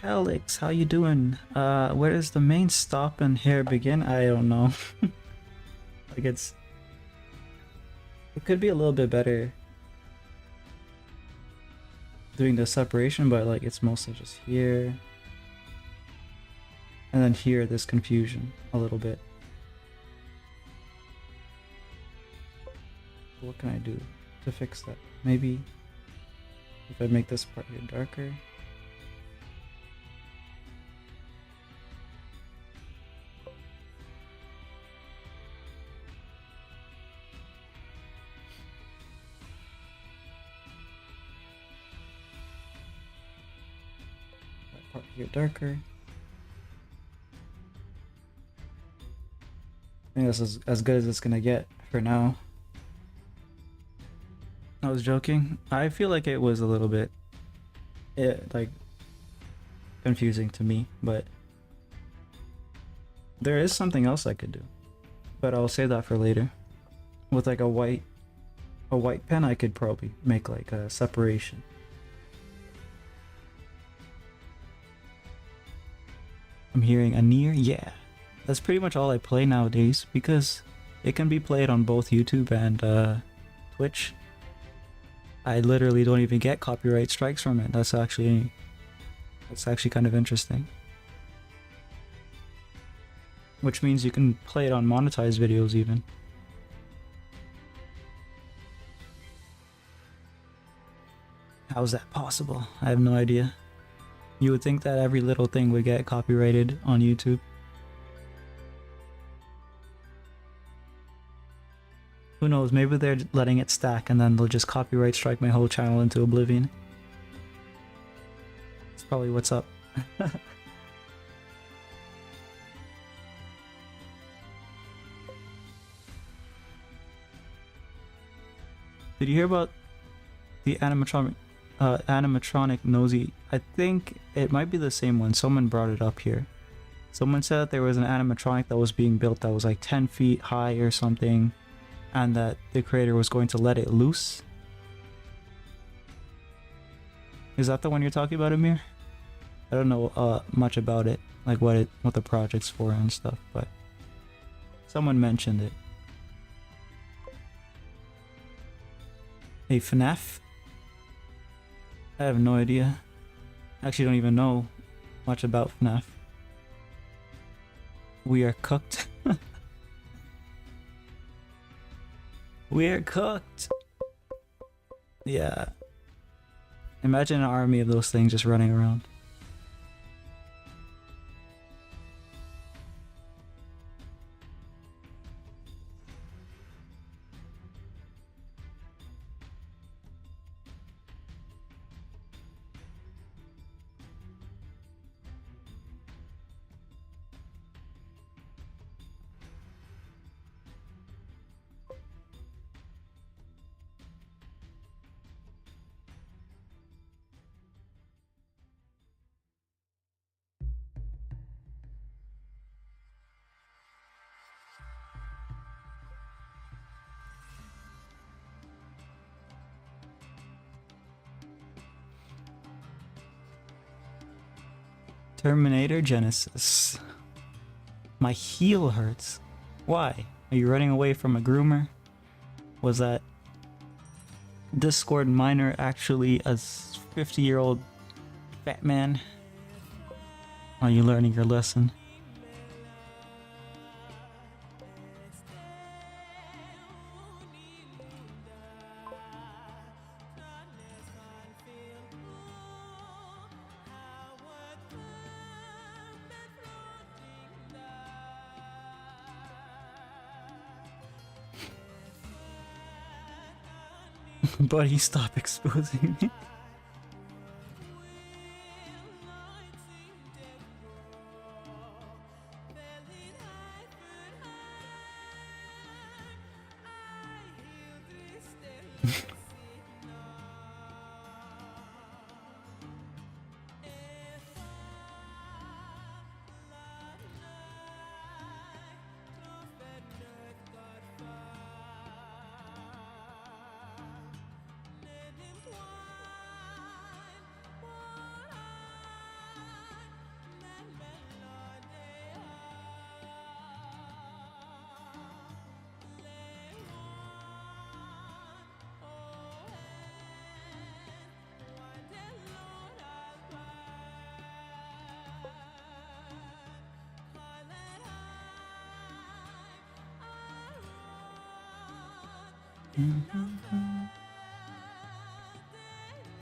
Calix, how you doing? Where does the main stop and here begin? I don't know. Like it could be a little bit better doing the separation, but like it's mostly just here. And then here, there's confusion a little bit. What can I do to fix that? Maybe if I make this part here darker. That part here darker. I think this is as good as it's gonna get for now. I was joking. I feel like it was a little bit like confusing to me, but there is something else I could do. But I'll save that for later. With like a white pen, I could probably make like a separation. I'm hearing a near, yeah. That's pretty much all I play nowadays because it can be played on both YouTube and Twitch. I literally don't even get copyright strikes from it. That's actually kind of interesting. Which means you can play it on monetized videos even. How is that possible? I have no idea. You would think that every little thing would get copyrighted on YouTube. Who knows, maybe they're letting it stack and then they'll just copyright strike my whole channel into oblivion. That's probably what's up. Did you hear about the animatronic nosy? I think it might be the same one. Someone brought it up here. Someone said that there was an animatronic that was being built that was like 10 feet high or something, and that the creator was going to let it loose. Is that the one you're talking about, Amir? I don't know much about it, like what the project's for and stuff, but someone mentioned it. Hey, FNAF? I have no idea. I actually don't even know much about FNAF. We are cooked. We are cooked! Yeah. Imagine an army of those things just running around. Terminator Genesis. My heel hurts. Why? Are you running away from a groomer? Was that Discord minor actually a 50-year-old fat man? Are you learning your lesson? Buddy, stop exposing me.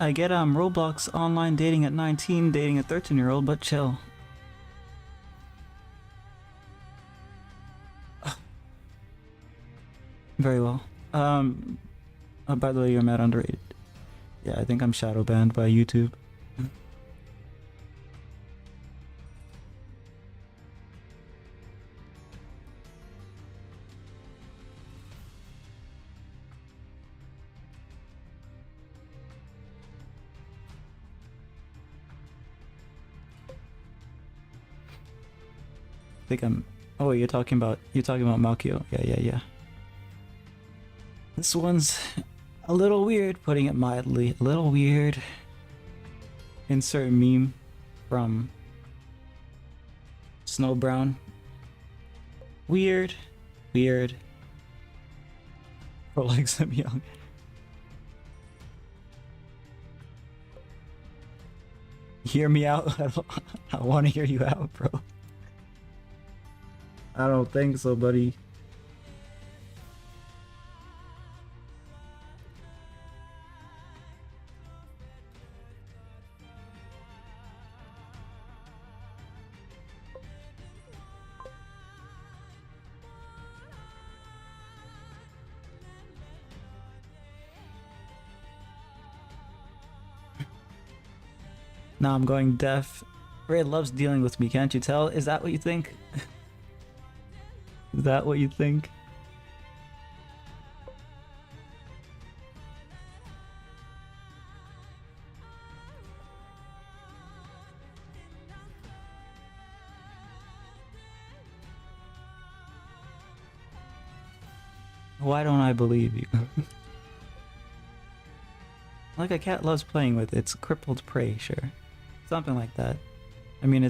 I get Roblox online dating at 19, dating a 13-year-old, but chill. Very well. By the way, you're mad underrated. Yeah, I think I'm shadow banned by YouTube. I think I'm. Oh, you're talking about Malkio. Yeah. This one's a little weird, putting it mildly. A little weird. Insert meme from Snow Brown. Weird. For like some young. Hear me out. I want to hear you out, bro. I don't think so, buddy. Now I'm going deaf. Ray loves dealing with me, can't you tell? Is that what you think? Is that what you think? Why don't I believe you? Like a cat loves playing with its crippled prey, sure. Something like that. I mean,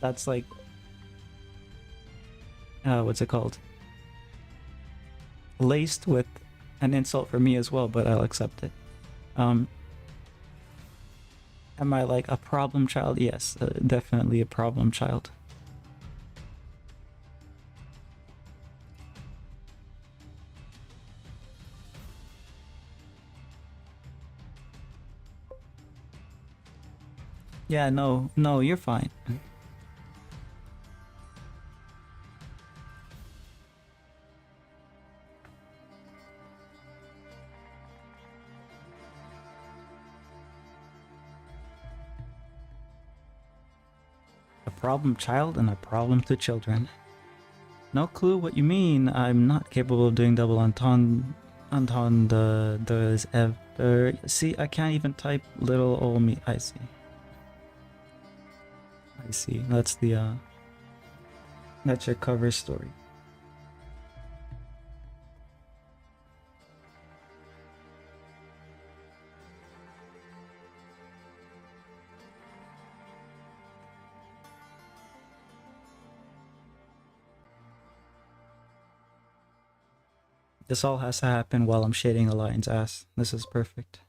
that's like what's it called? Laced with an insult for me as well, but I'll accept it. Um, am I like a problem child? Yes, definitely a problem child. Yeah, no, no, you're fine. A problem child and a problem to children. No clue what you mean. I'm not capable of doing double entendres ever. See, I can't even type little old me. I see. I see. That's that's your cover story. This all has to happen while I'm shading the lion's ass. This is perfect.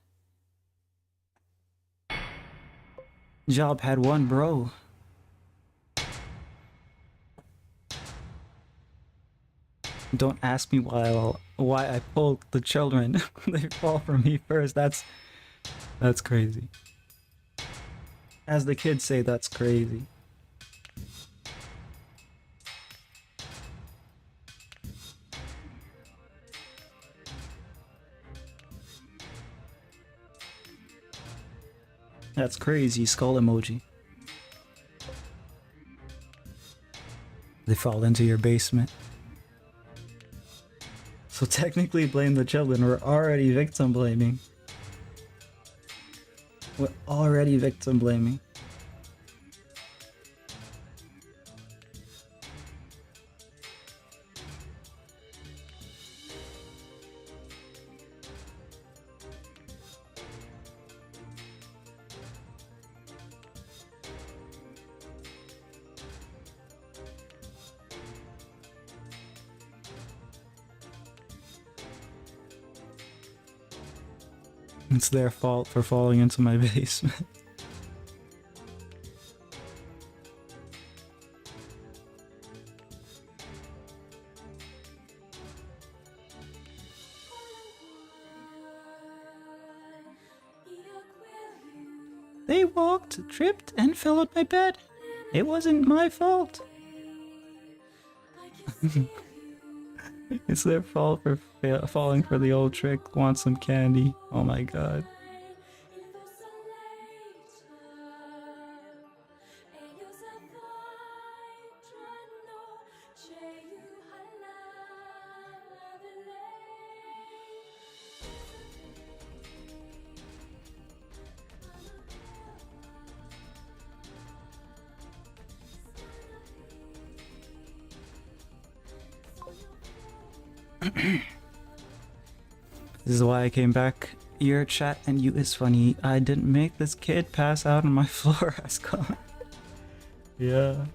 Job had one, bro. Don't ask me why I pulled the children. They fall for me first. That's crazy. As the kids say, that's crazy. That's crazy, skull emoji. They fall into your basement. So technically blame the children. We're already victim blaming. We're already victim blaming. It's their fault for falling into my basement. They walked, tripped, and fell on my bed. It wasn't my fault. It's their fault for falling for the old trick. Want some candy? Oh my god. This is why I came back. Your chat and you is funny. I didn't make this kid pass out on my floor. Ascon. Yeah.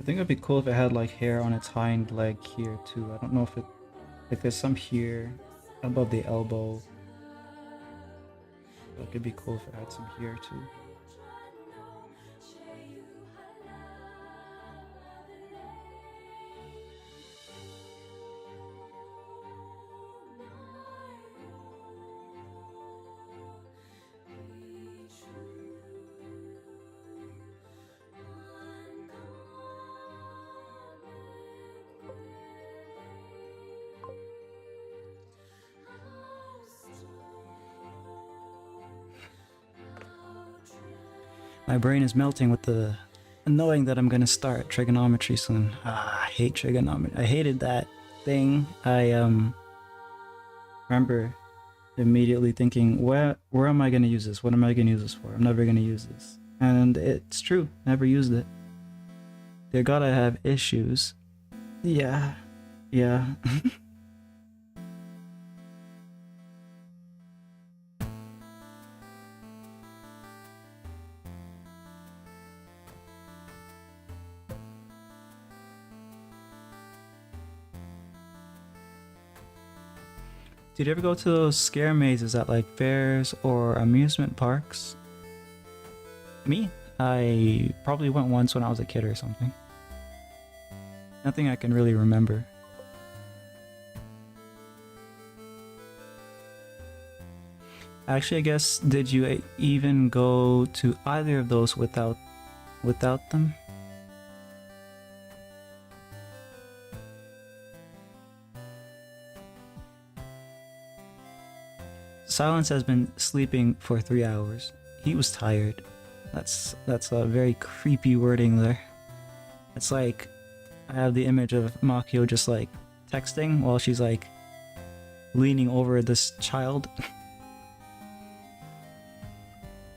think it'd be cool if it had like hair on its hind leg here too. I don't know if it, like there's some here above the elbow. Like it'd be cool if it had some here too. My brain is melting with the knowing that I'm gonna start trigonometry soon. I hate trigonometry. I hated that thing. I remember immediately thinking, where am I gonna use this? What am I gonna use this for? I'm never gonna use this. And it's true. Never used it. They gotta have issues. Yeah. Yeah. Did you ever go to those scare mazes at like fairs or amusement parks? Me? I probably went once when I was a kid or something. Nothing I can really remember. Actually, I guess, did you even go to either of those without them? Silence has been sleeping for 3 hours. He was tired. That's a very creepy wording there. It's like I have the image of Makio just like texting while she's like leaning over this child.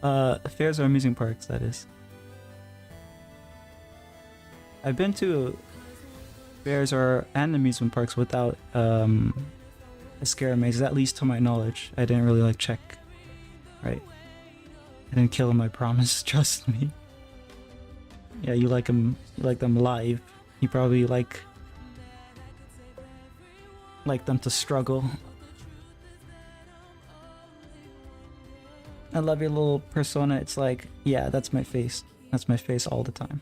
Fairs or amusing parks, that is. I've been to fairs and amusement parks without a scare maze, at least to my knowledge. I didn't really like check, right? I didn't kill my promise, trust me. Yeah, you like them live. You probably like them to struggle. I love your little persona. It's like, yeah, that's my face. That's my face all the time.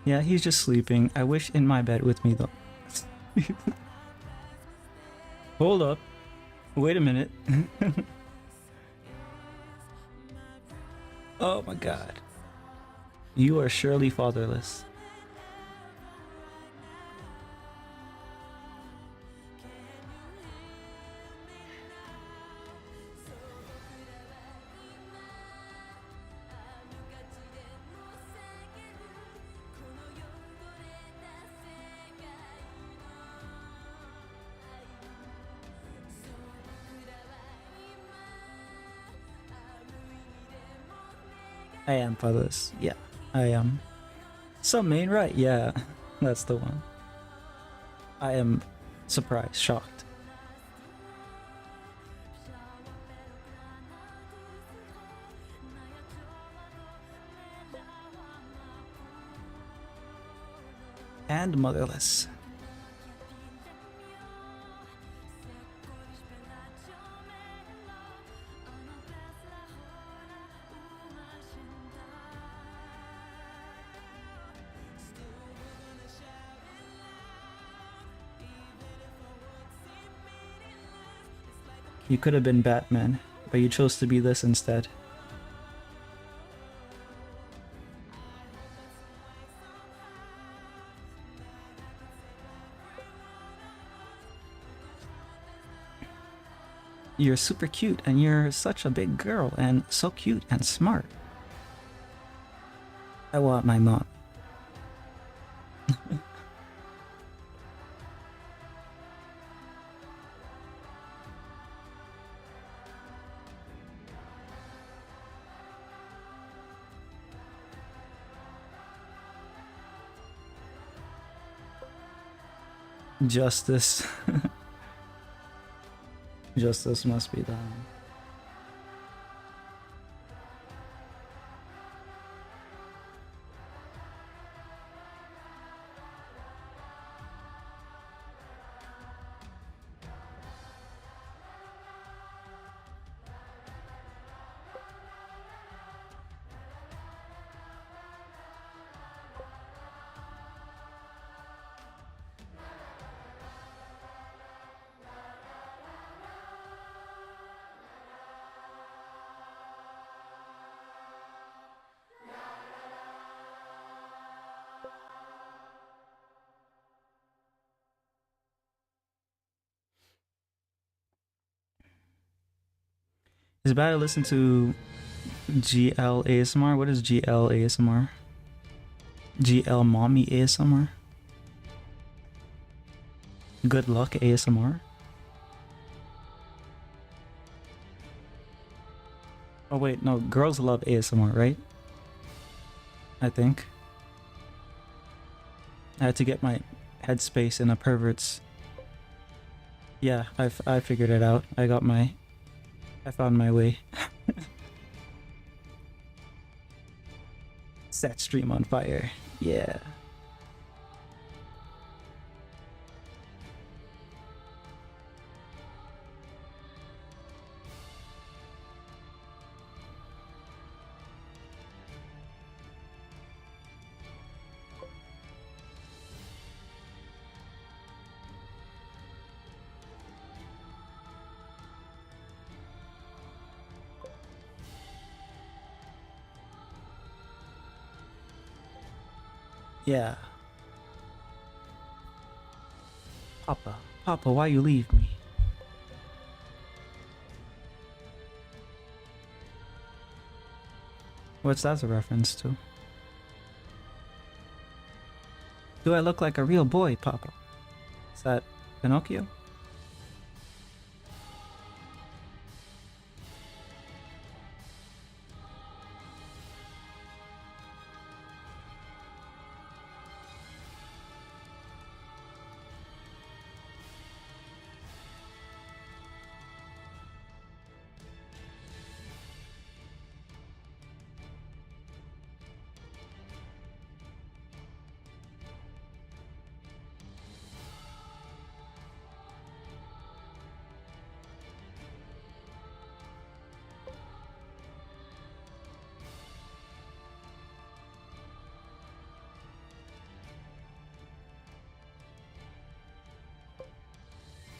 Yeah, he's just sleeping. I wish in my bed with me though. Hold up. Wait a minute. Oh my god. You are surely fatherless. I am fatherless. Yeah, I am. Some main right? Yeah, that's the one. I am surprised, shocked. And motherless. You could have been Batman, but you chose to be this instead. You're super cute and you're such a big girl and so cute and smart. I want my mom. Justice. Justice must be done. Is it bad to listen to GL ASMR? What is GL ASMR? GL Mommy ASMR? Good luck ASMR? Oh wait, no, girls love ASMR, right? I think. I had to get my headspace in a pervert's. Yeah, I figured it out. I found my way. Set stream on fire. Yeah. Yeah. Papa, why you leave me? What's that a reference to? Do I look like a real boy, Papa? Is that Pinocchio?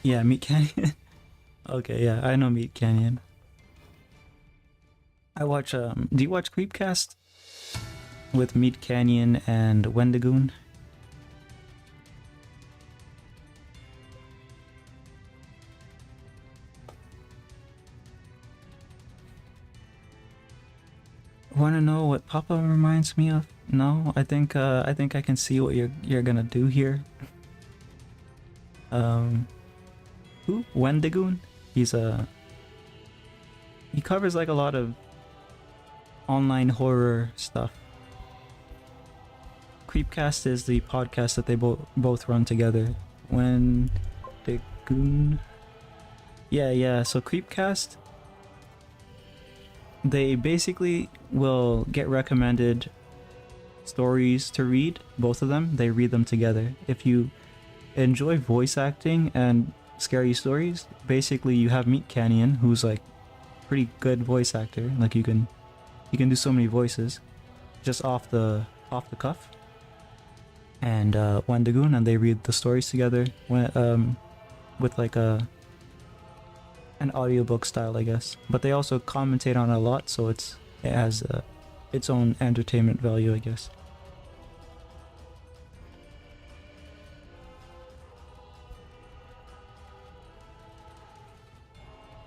Yeah, Meat Canyon. Okay, yeah, I know Meat Canyon. I watch do you watch Creepcast? With Meat Canyon and Wendigoon? Want to know what Papa reminds me of? No, I think I can see what you're gonna do here. Who? Wendigoon? He covers like a lot of online horror stuff. Creepcast is the podcast that they both run together. Wendigoon. Yeah. So Creepcast, they basically will get recommended stories to read, both of them. They read them together. If you enjoy voice acting and scary stories, basically you have Meat Canyon, who's like pretty good voice actor. Like you can do so many voices just off the cuff. And Wendigoon, and they read the stories together with like a an audiobook style, I guess. But they also commentate on it a lot, so it has its own entertainment value, I guess.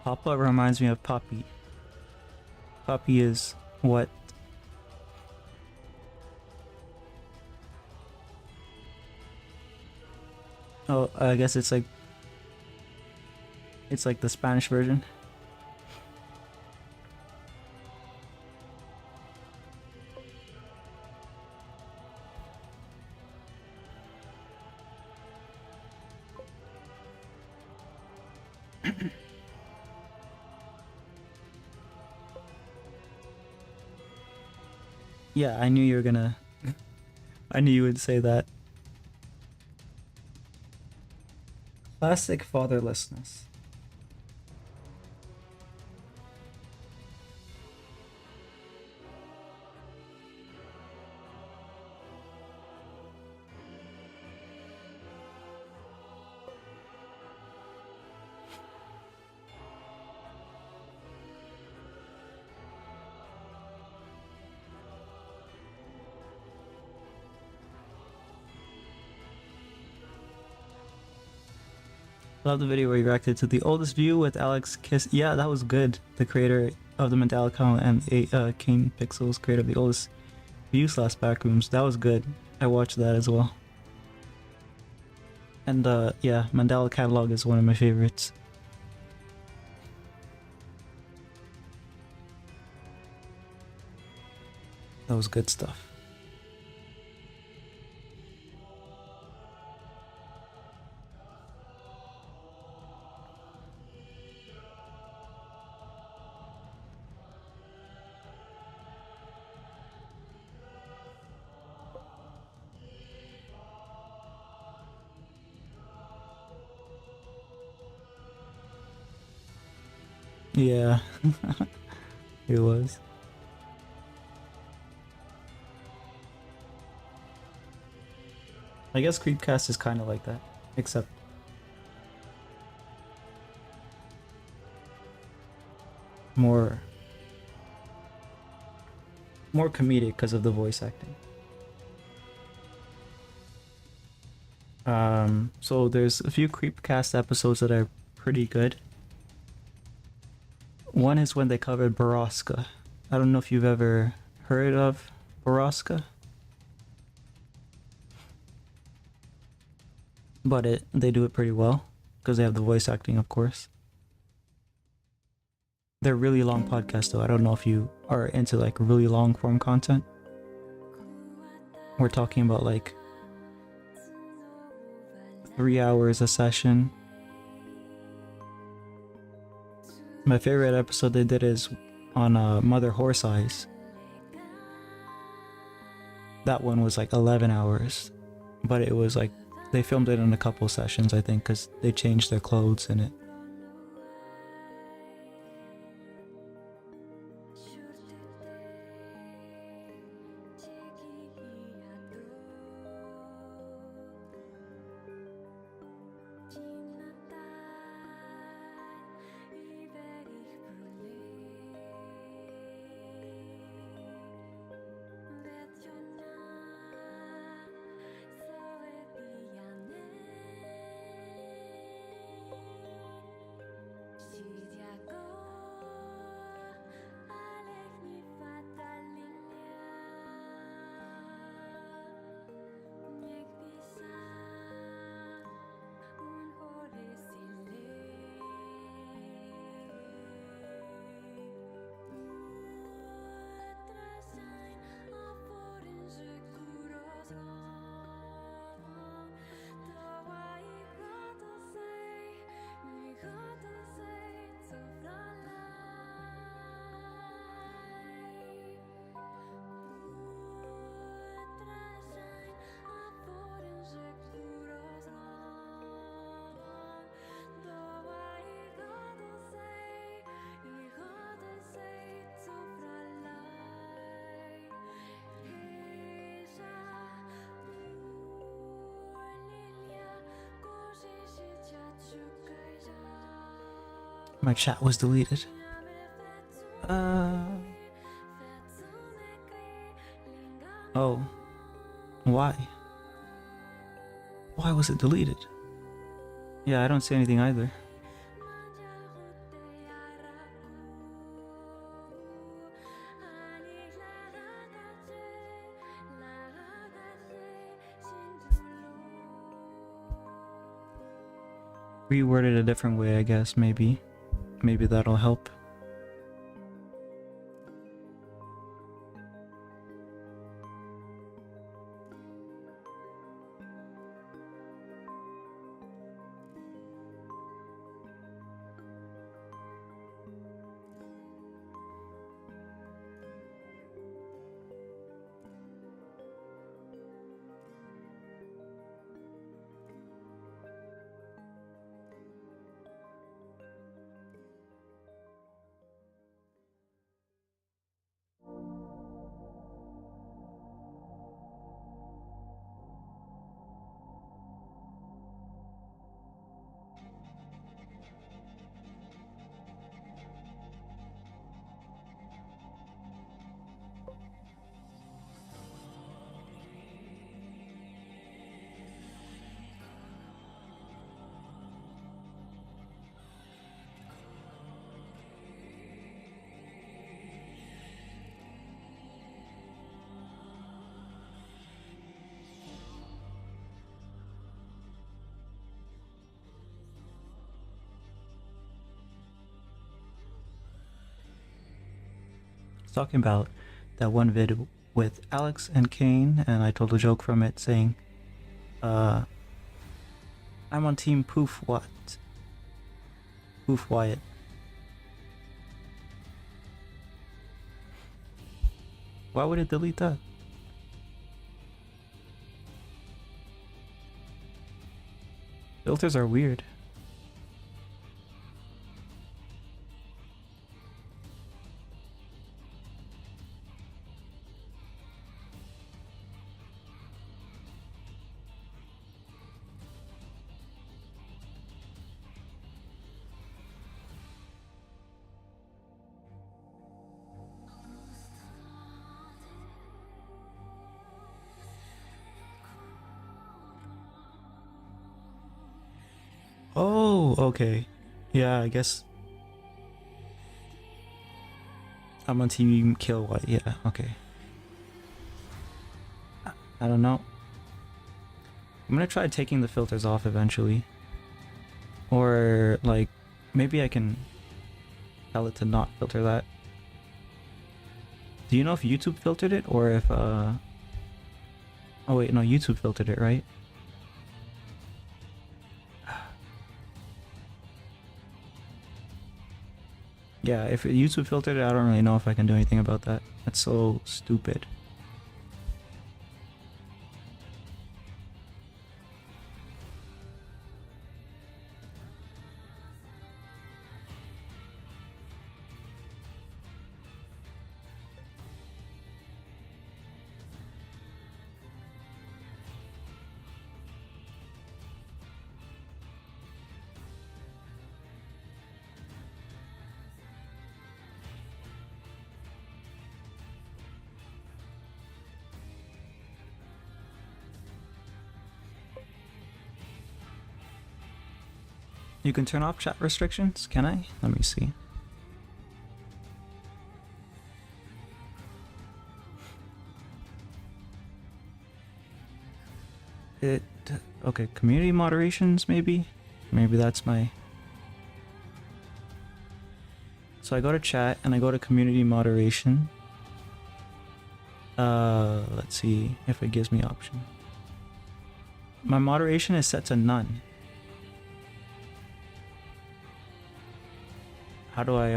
Papa reminds me of Poppy. Poppy is what? Oh, I guess it's like the Spanish version. Yeah, I knew you were gonna. I knew you would say that. Classic fatherlessness. Love the video where you reacted to the oldest view with Alex Kiss. Yeah, that was good. The creator of the Mandela account and Kane Pixels, creator of the oldest view / backrooms. That was good. I watched that as well. And yeah, Mandela catalog is one of my favorites. That was good stuff. Yeah, it was. I guess Creepcast is kind of like that, except more comedic because of the voice acting. So there's a few Creepcast episodes that are pretty good. One is when they covered Boroska. I don't know if you've ever heard of Boroska, but they do it pretty well because they have the voice acting, of course. They're really long podcasts though. I don't know if you are into like really long form content. We're talking about like 3 hours a session. My favorite episode they did is on Mother Horse Eyes. That one was like 11 hours, but it was like they filmed it in a couple sessions, I think, because they changed their clothes in it. My chat was deleted. Oh. Why? Why was it deleted? Yeah, I don't see anything either. Reword it a different way, I guess, maybe. Maybe that'll help. Talking about that one vid with Alex and Kane, and I told a joke from it saying, I'm on team Poof what? Poof Wyatt. Why would it delete that? Filters are weird. Oh, okay. Yeah, I guess I'm on team Kill White. Yeah, okay. I don't know. I'm gonna try taking the filters off eventually. Or, like, maybe I can tell it to not filter that. Do you know if YouTube filtered it or if, Oh wait, no, YouTube filtered it, right? Yeah, if YouTube filtered it, I don't really know if I can do anything about that. That's so stupid. You can turn off chat restrictions, can I? Let me see. Okay, community moderations maybe? Maybe that's my... So I go to chat and I go to community moderation. Let's see if it gives me option. My moderation is set to none. How do I,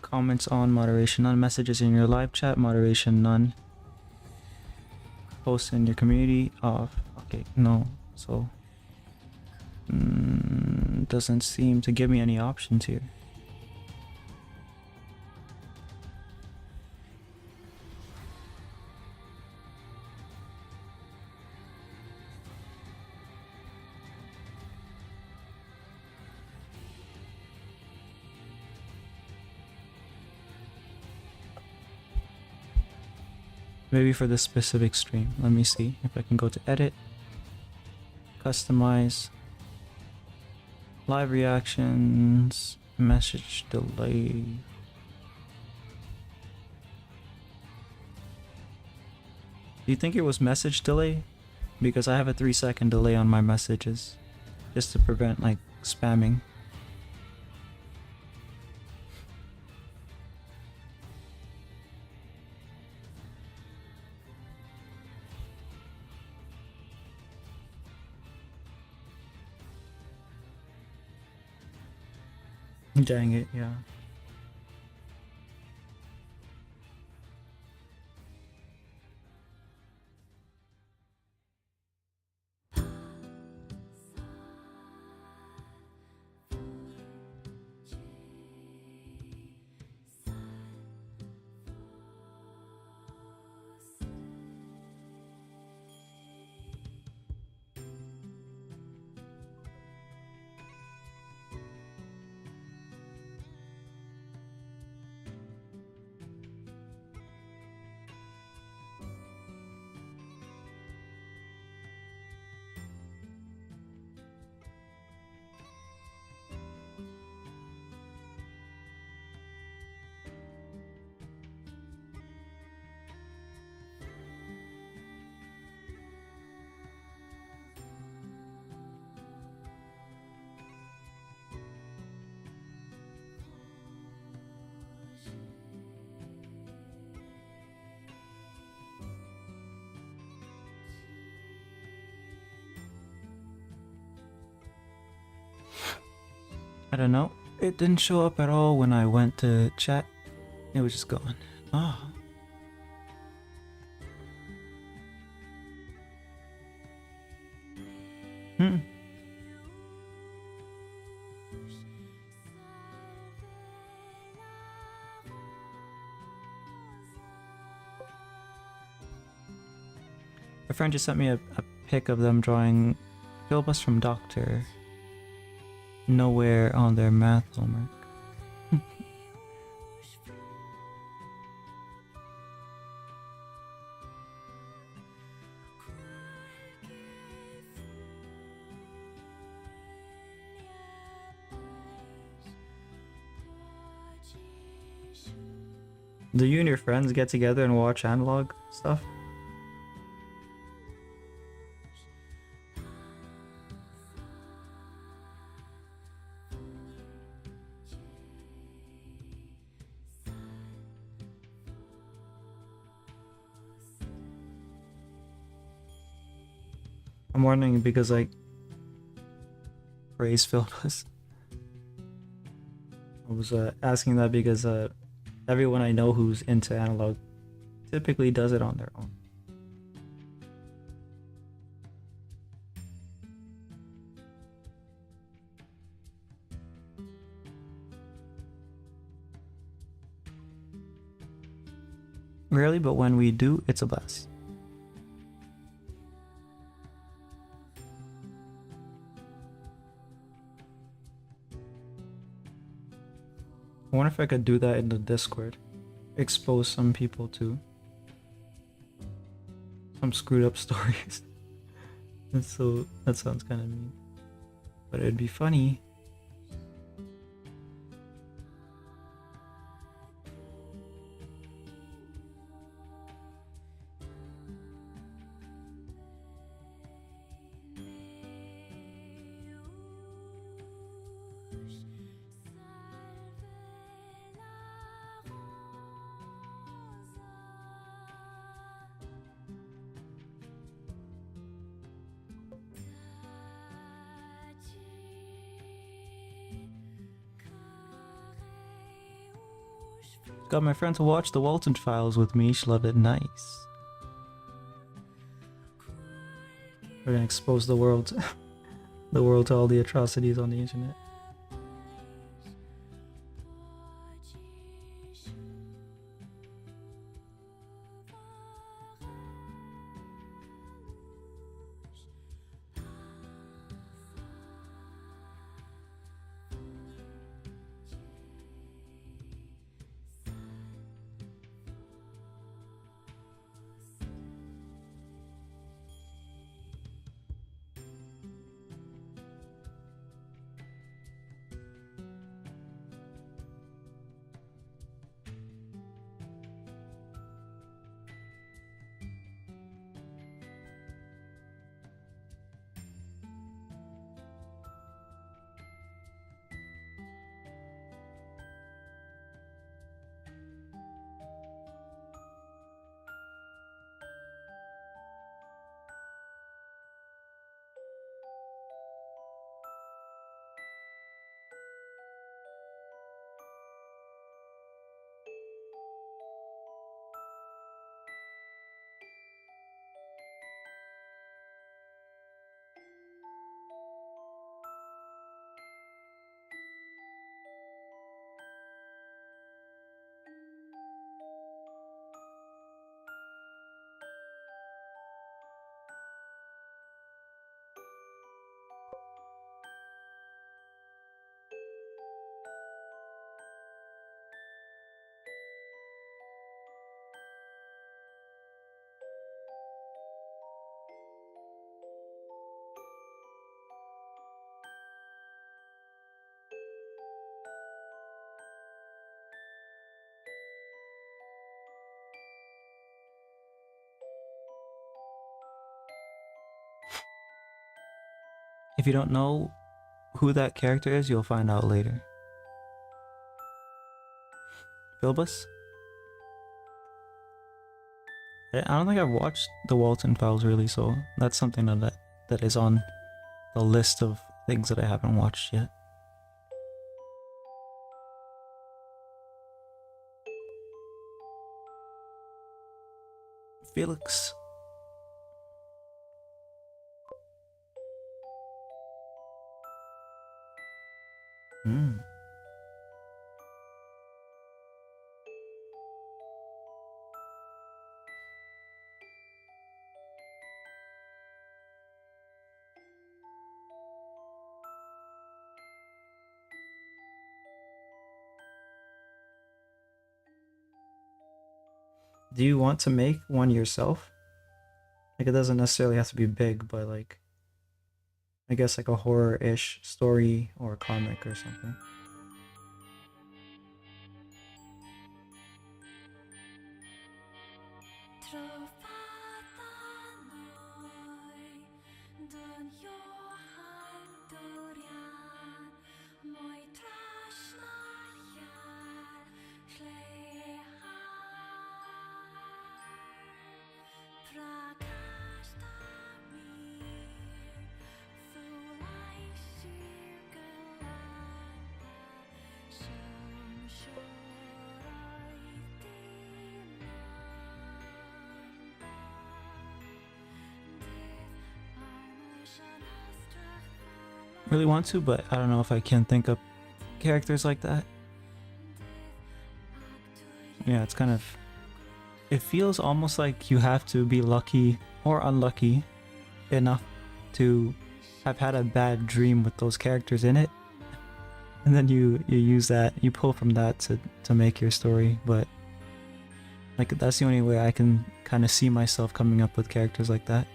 Comments on, moderation none. Messages in your live chat, moderation none. Posts in your community, off. Okay, no. So, doesn't seem to give me any options here. Maybe for this specific stream. Let me see if I can go to edit, customize, live reactions, message delay. Do you think it was message delay? Because I have a 3-second delay on my messages, just to prevent like spamming. Dang it, yeah. I don't know. It didn't show up at all when I went to chat. It was just gone. Ah. Hmm. A friend just sent me a pic of them drawing Philbus from Doctor nowhere on their math homework. Do you and your friends get together and watch analog stuff? I'm wondering because like praise Philbus. I was asking that because everyone I know who's into analog typically does it on their own. Rarely, but when we do, it's a blast. I wonder if I could do that in the Discord. Expose some people to some screwed up stories. And so that sounds kind of mean, but it'd be funny. Got my friend to watch the Walton Files with me. She loved it. Nice. We're gonna expose the world, the world to all the atrocities on the internet. If you don't know who that character is, you'll find out later. Bilbus? I don't think I've watched the Walton Files really, so that's something that is on the list of things that I haven't watched yet. Felix. Hmm. Do you want to make one yourself? Like, it doesn't necessarily have to be big, but like, I guess like a horror-ish story or a comic or something. Really want to, but I don't know if I can think of characters like that. Yeah, it's kind of... It feels almost like you have to be lucky or unlucky enough to have had a bad dream with those characters in it. And then you use that, you pull from that to make your story, but like that's the only way I can kind of see myself coming up with characters like that.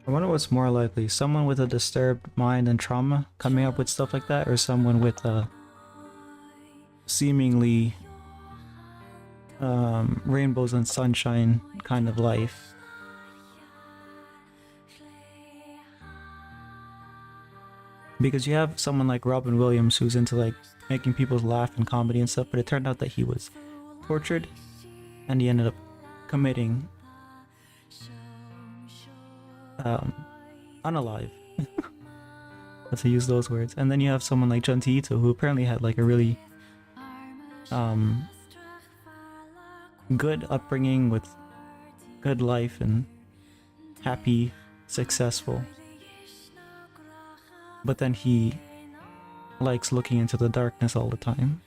I wonder what's more likely, someone with a disturbed mind and trauma coming up with stuff like that, or someone with a seemingly rainbows and sunshine kind of life. Because you have someone like Robin Williams who's into like making people laugh in comedy and stuff, but it turned out that he was tortured and he ended up committing unalive. To use those words. And then you have someone like Junji Ito, who apparently had like a really good upbringing with good life and happy, successful. But then he likes looking into the darkness all the time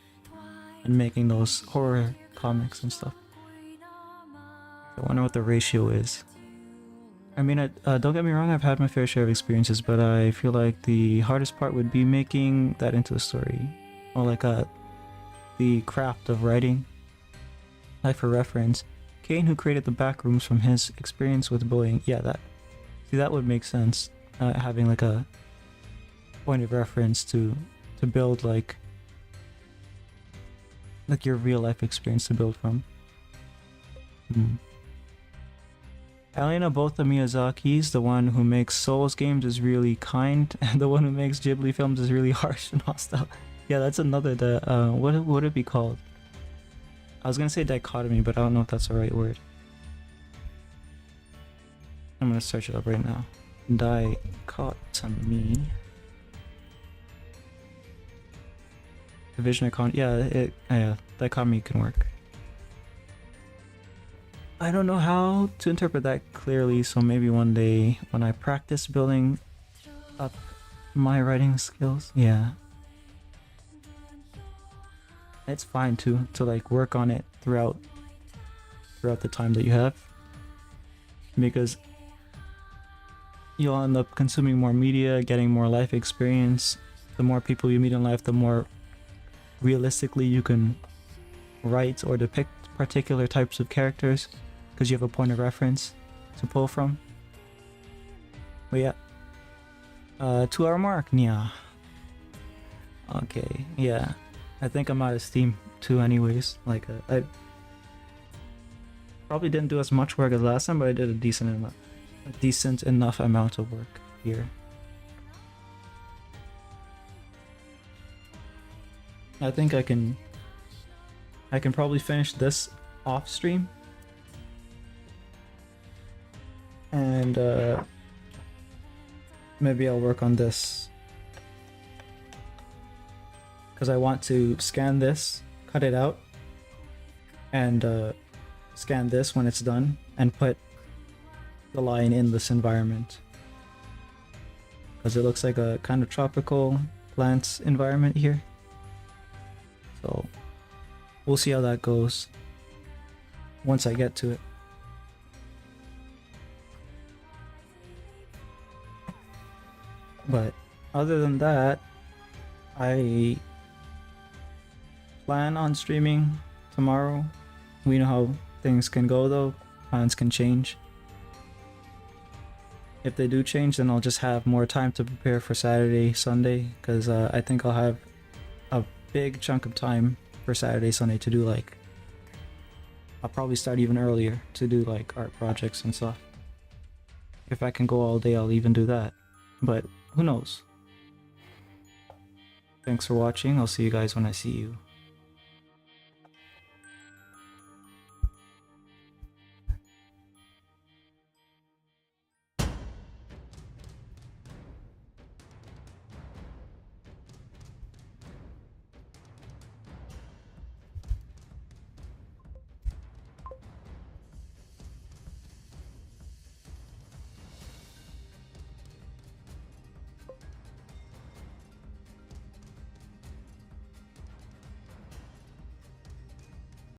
and making those horror comics and stuff. I wonder what the ratio is. I mean, don't get me wrong, I've had my fair share of experiences, but I feel like the hardest part would be making that into a story. Or like the craft of writing. Like for reference, Kane, who created the Backrooms from his experience with bullying. Yeah, that would make sense. Having like a point of reference to build like your real life experience to build from. Elena, both the Miyazaki's, the one who makes Souls games is really kind, and the one who makes Ghibli films is really harsh and hostile. Yeah, that's another, what would it be called? I was gonna say dichotomy, but I don't know if that's the right word. I'm gonna search it up right now. Dichotomy. Division of yeah, dichotomy can work. I don't know how to interpret that clearly, so maybe one day when I practice building up my writing skills, yeah. It's fine too to like work on it throughout the time that you have, because you'll end up consuming more media, getting more life experience. The more people you meet in life, the more realistically you can write or depict particular types of characters, because you have a point of reference to pull from. But yeah, 2 hour mark, yeah. Okay, yeah. I think I'm out of steam too anyways. Like, I probably didn't do as much work as last time, but I did a decent enough amount of work here. I think I can probably finish this off stream. And maybe I'll work on this, because I want to scan this, cut it out, and scan this when it's done, and put the line in this environment, because it looks like a kind of tropical plants environment here. So we'll see how that goes once I get to it. But other than that, I plan on streaming tomorrow. We know how things can go though. Plans can change. If they do change, then I'll just have more time to prepare for Saturday, Sunday, because I think I'll have a big chunk of time for Saturday, Sunday to do like... I'll probably start even earlier to do like art projects and stuff. If I can go all day, I'll even do that. But who knows? Thanks for watching. I'll see you guys when I see you.